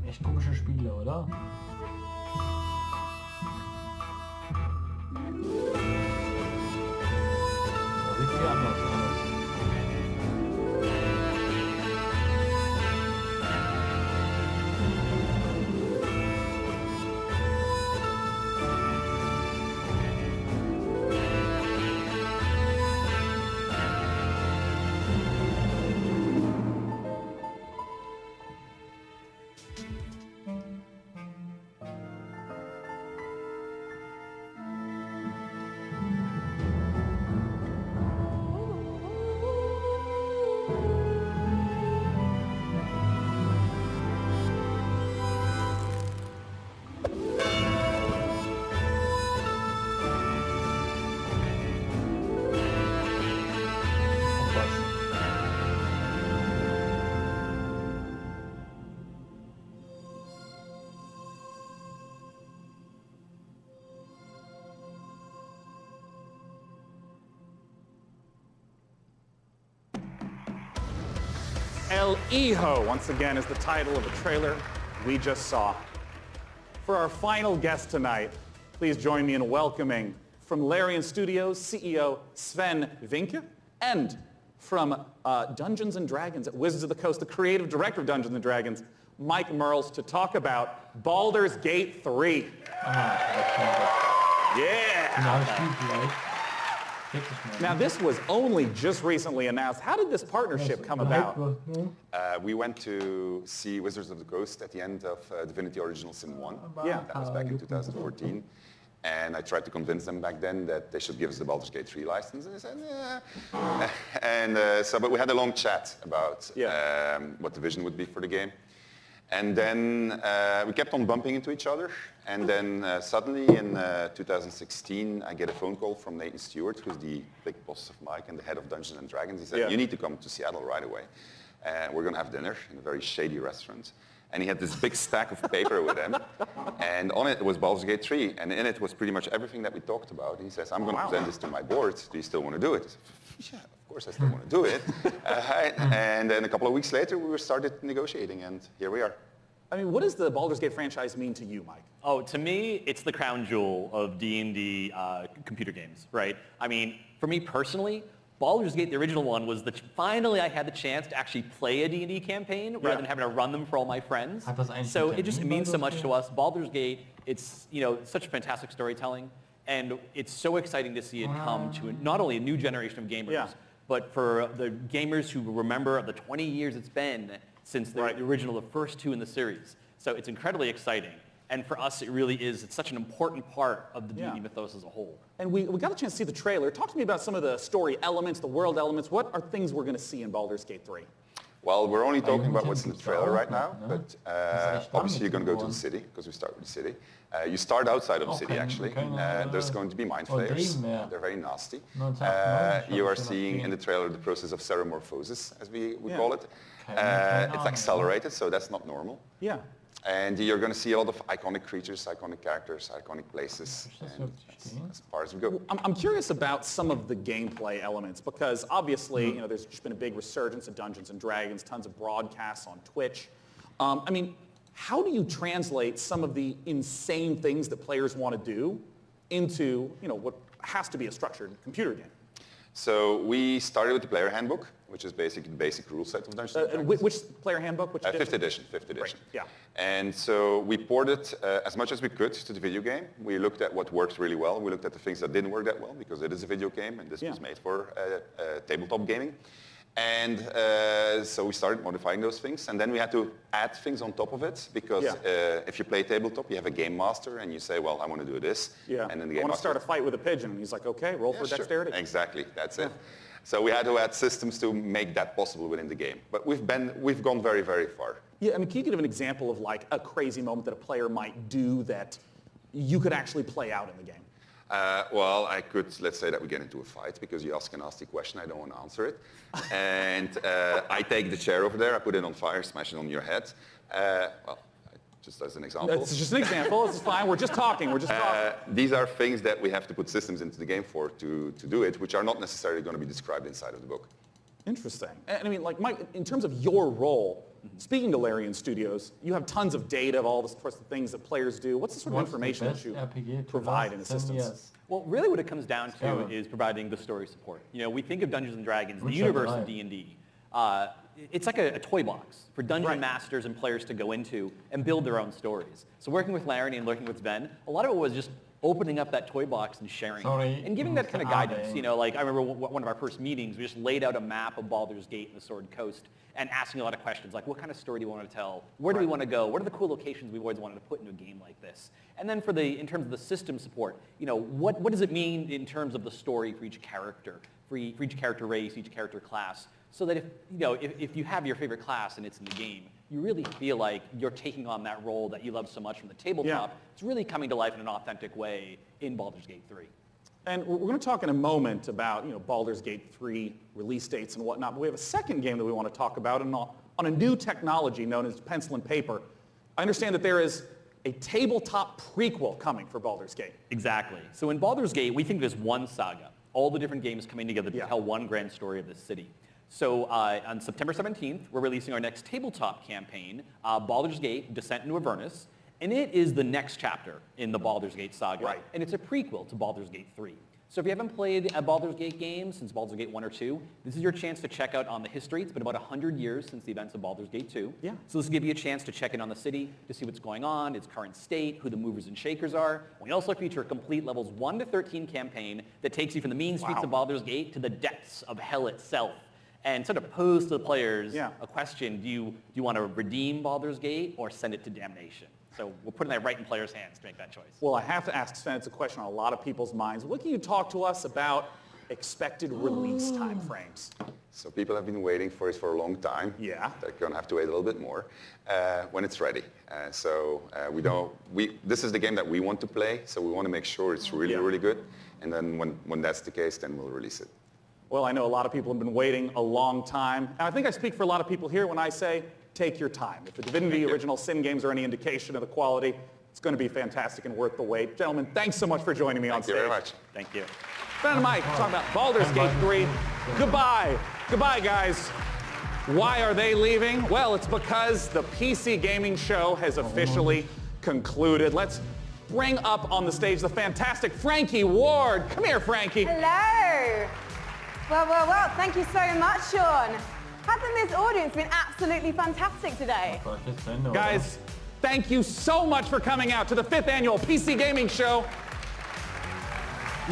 Echt komische Spiele, oder? Da sieht sie anders aus. El Hijo, once again, is the title of the trailer we just saw. For our final guest tonight, please join me in welcoming from Larian Studios, CEO Sven Vinke, and from Dungeons & Dragons at Wizards of the Coast, the creative director of Dungeons & Dragons, Mike Merles, to talk about Baldur's Gate 3. Yeah! Now, this was only just recently announced. How did this partnership come about? We went to see Wizards of the Coast at the end of Divinity Original Sin 1. Yeah. That was back in 2014. And I tried to convince them back then that they should give us the Baldur's Gate 3 license. And they said, yeah. But we had a long chat about what the vision would be for the game. And then we kept on bumping into each other. And then suddenly in 2016, I get a phone call from Nathan Stewart, who's the big boss of Mike and the head of Dungeons & Dragons. He said, you need to come to Seattle right away. We're going to have dinner in a very shady restaurant. And he had this big stack of paper with him. And on it was Baldur's Gate 3. And in it was pretty much everything that we talked about. And he says, I'm going to present this to my board. Do you still want to do it? I said, yeah, of course I still want to do it. And then a couple of weeks later, we started negotiating. And here we are. I mean, what does the Baldur's Gate franchise mean to you, Mike? Oh, to me, it's the crown jewel of D&D computer games, right? I mean, for me personally, Baldur's Gate, the original one, was finally I had the chance to actually play a D&D campaign rather than having to run them for all my friends. So it means so much to us. Baldur's Gate, it's such fantastic storytelling, and it's so exciting to see it come to not only a new generation of gamers, but for the gamers who remember the 20 years it's been since the original, the first two in the series. So it's incredibly exciting. And for us, it really is. It's such an important part of the D&D mythos as a whole. And we got a chance to see the trailer. Talk to me about some of the story elements, the world elements. What are things we're going to see in Baldur's Gate 3? Well, we're only talking about what's in the trailer right now, but obviously you're going to go to the city, because we start with the city. You start outside of the city, actually. There's going to be mind flayers. They're very nasty. You are seeing in the trailer the process of ceremorphosis, as we call it. It's accelerated, so that's not normal. Yeah. And you're going to see a lot of iconic creatures, iconic characters, iconic places, and that's as far as we go. I'm curious about some of the gameplay elements, because obviously, there's just been a big resurgence of Dungeons & Dragons, tons of broadcasts on Twitch. I mean, how do you translate some of the insane things that players want to do into, what has to be a structured computer game? So we started with the player handbook, which is basically the basic rule set of Dungeons & Dragons. Which player handbook? Which Fifth edition. Right. Yeah. And so we ported as much as we could to the video game. We looked at what worked really well. We looked at the things that didn't work that well, because it is a video game, and this was made for tabletop gaming. And so we started modifying those things, and then we had to add things on top of it, because if you play tabletop, you have a game master, and you say, well, I want to do this. Yeah. And then the I game want to start a fight with a pigeon. And he's like, okay, roll for dexterity. Sure. Exactly, that's it. So we had to add systems to make that possible within the game. But we've gone very, very far. Yeah, I mean, can you give an example of like a crazy moment that a player might do that you could actually play out in the game? Well, I could, let's say that we get into a fight because you ask a nasty question, I don't want to answer it. And I take the chair over there, I put it on fire, smash it on your head. Well, just as an example. It's just an example, it's fine, we're just talking. These are things that we have to put systems into the game for to do it, which are not necessarily going to be described inside of the book. Interesting. And I mean, like, Mike, in terms of your role, speaking to Larian Studios, you have tons of data of all the sorts of things that players do. What's the sort of information that you provide in the systems? Well, really what it comes down to is providing the story support. We think of Dungeons & Dragons, the universe of D&D. It's like a toy box for dungeon masters and players to go into and build their own stories. So working with Larry and working with Sven, a lot of it was just opening up that toy box and sharing and giving that kind of guidance. Like I remember one of our first meetings, we just laid out a map of Baldur's Gate and the Sword Coast and asking a lot of questions like, what kind of story do you want to tell? Where do we want to go? What are the cool locations we've always wanted to put into a game like this? And then in terms of the system support, what does it mean in terms of the story for each character, for each character race, each character class? So that if you have your favorite class and it's in the game, you really feel like you're taking on that role that you love so much from the tabletop. It's really coming to life in an authentic way in Baldur's Gate 3. And we're going to talk in a moment about Baldur's Gate 3 release dates and whatnot, but we have a second game that we want to talk about on a new technology known as pencil and paper. I understand that there is a tabletop prequel coming for Baldur's Gate. Exactly. So in Baldur's Gate, we think there's one saga, all the different games coming together to tell one grand story of this city. So on September 17th, we're releasing our next tabletop campaign, Baldur's Gate: Descent into Avernus, and it is the next chapter in the Baldur's Gate saga, Right. and it's a prequel to Baldur's Gate 3. So if you haven't played a Baldur's Gate game since Baldur's Gate 1 or 2, this is your chance to check out on the history. It's been about 100 years since the events of Baldur's Gate 2. Yeah. So this will give you a chance to check in on the city, to see what's going on, its current state, who the movers and shakers are. We also feature a complete levels 1 to 13 campaign that takes you from the mean streets of Baldur's Gate to the depths of hell itself. And sort of pose to the players a question, do you want to redeem Baldur's Gate or send it to damnation? So we're putting that right in players' hands to make that choice. Well, I have to ask, Sven, it's a question on a lot of people's minds. What can you talk to us about expected release time frames? So people have been waiting for it for a long time. Yeah. They're going to have to wait a little bit more when it's ready. This is the game that we want to play, so we want to make sure it's really, really good. And then when that's the case, then we'll release it. Well, I know a lot of people have been waiting a long time. And I think I speak for a lot of people here when I say, take your time. If the Divinity Original Sin games are any indication of the quality, it's going to be fantastic and worth the wait. Gentlemen, thanks so much for joining me on stage. Thank you very much. Thank you. Ben and Mike talking about Baldur's Gate 3. Goodbye. Goodbye, guys. Why are they leaving? Well, it's because the PC gaming show has officially concluded. Let's bring up on the stage the fantastic Frankie Ward. Come here, Frankie. Hello. Well, thank you so much, Sean. Hasn't this audience been absolutely fantastic today? Guys, thank you so much for coming out to the 5th annual PC Gaming Show.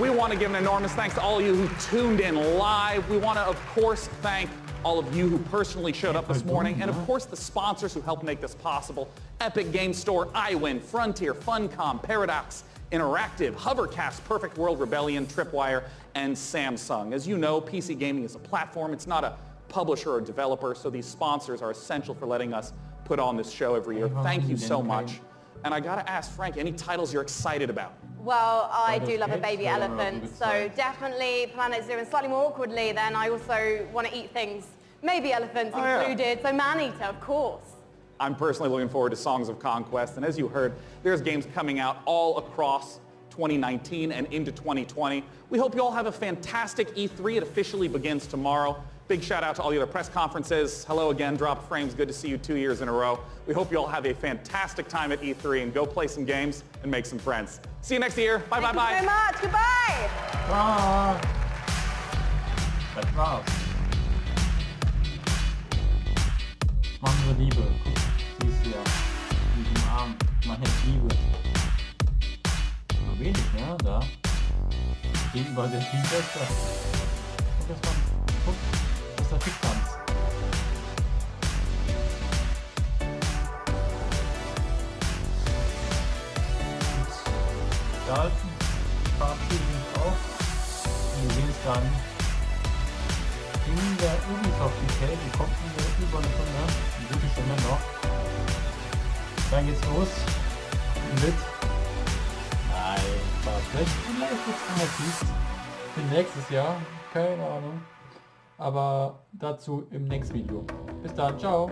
We want to give an enormous thanks to all of you who tuned in live. We want to, of course, thank all of you who personally showed up this morning, and of course the sponsors who helped make this possible. Epic Game Store, iWin, Frontier, Funcom, Paradox, Interactive, Hovercast, Perfect World, Rebellion, Tripwire, and Samsung. As you know, PC gaming is a platform. It's not a publisher or developer, so these sponsors are essential for letting us put on this show every year. Thank you so much. And I gotta ask, Frank, any titles you're excited about? Well, I do love a baby elephant, so definitely Planet Zoo, and slightly more awkwardly then I also want to eat things. Maybe elephants included, so man-eater, of course. I'm personally looking forward to Songs of Conquest, and as you heard, there's games coming out all across 2019 and into 2020. We hope you all have a fantastic E3. It officially begins tomorrow. Big shout out to all the other press conferences. Hello again, Drop Frames. Good to see you 2 years in a row. We hope you all have a fantastic time at E3 and go play some games and make some friends. See you next year. Bye, bye, bye. Thank you so much. Goodbye. Das war's. Machen wir Liebe. Guck, siehst du ja. Diesen Arm. Man hätte Liebe. So wenig, ne? Da. Gegenüber der Spielfester. Und das war. Guck. Das ist der Griftlands. Da verabschiede ich mich auch. Und wir sehen es dann in der Ubisoft-UK. Die kommt in über eine Stunde. Eine gute Stunde noch. Dann geht's los mit. Nein, vielleicht wird es anders für nächstes Jahr. Keine Ahnung. Aber dazu im nächsten Video. Bis dann, ciao!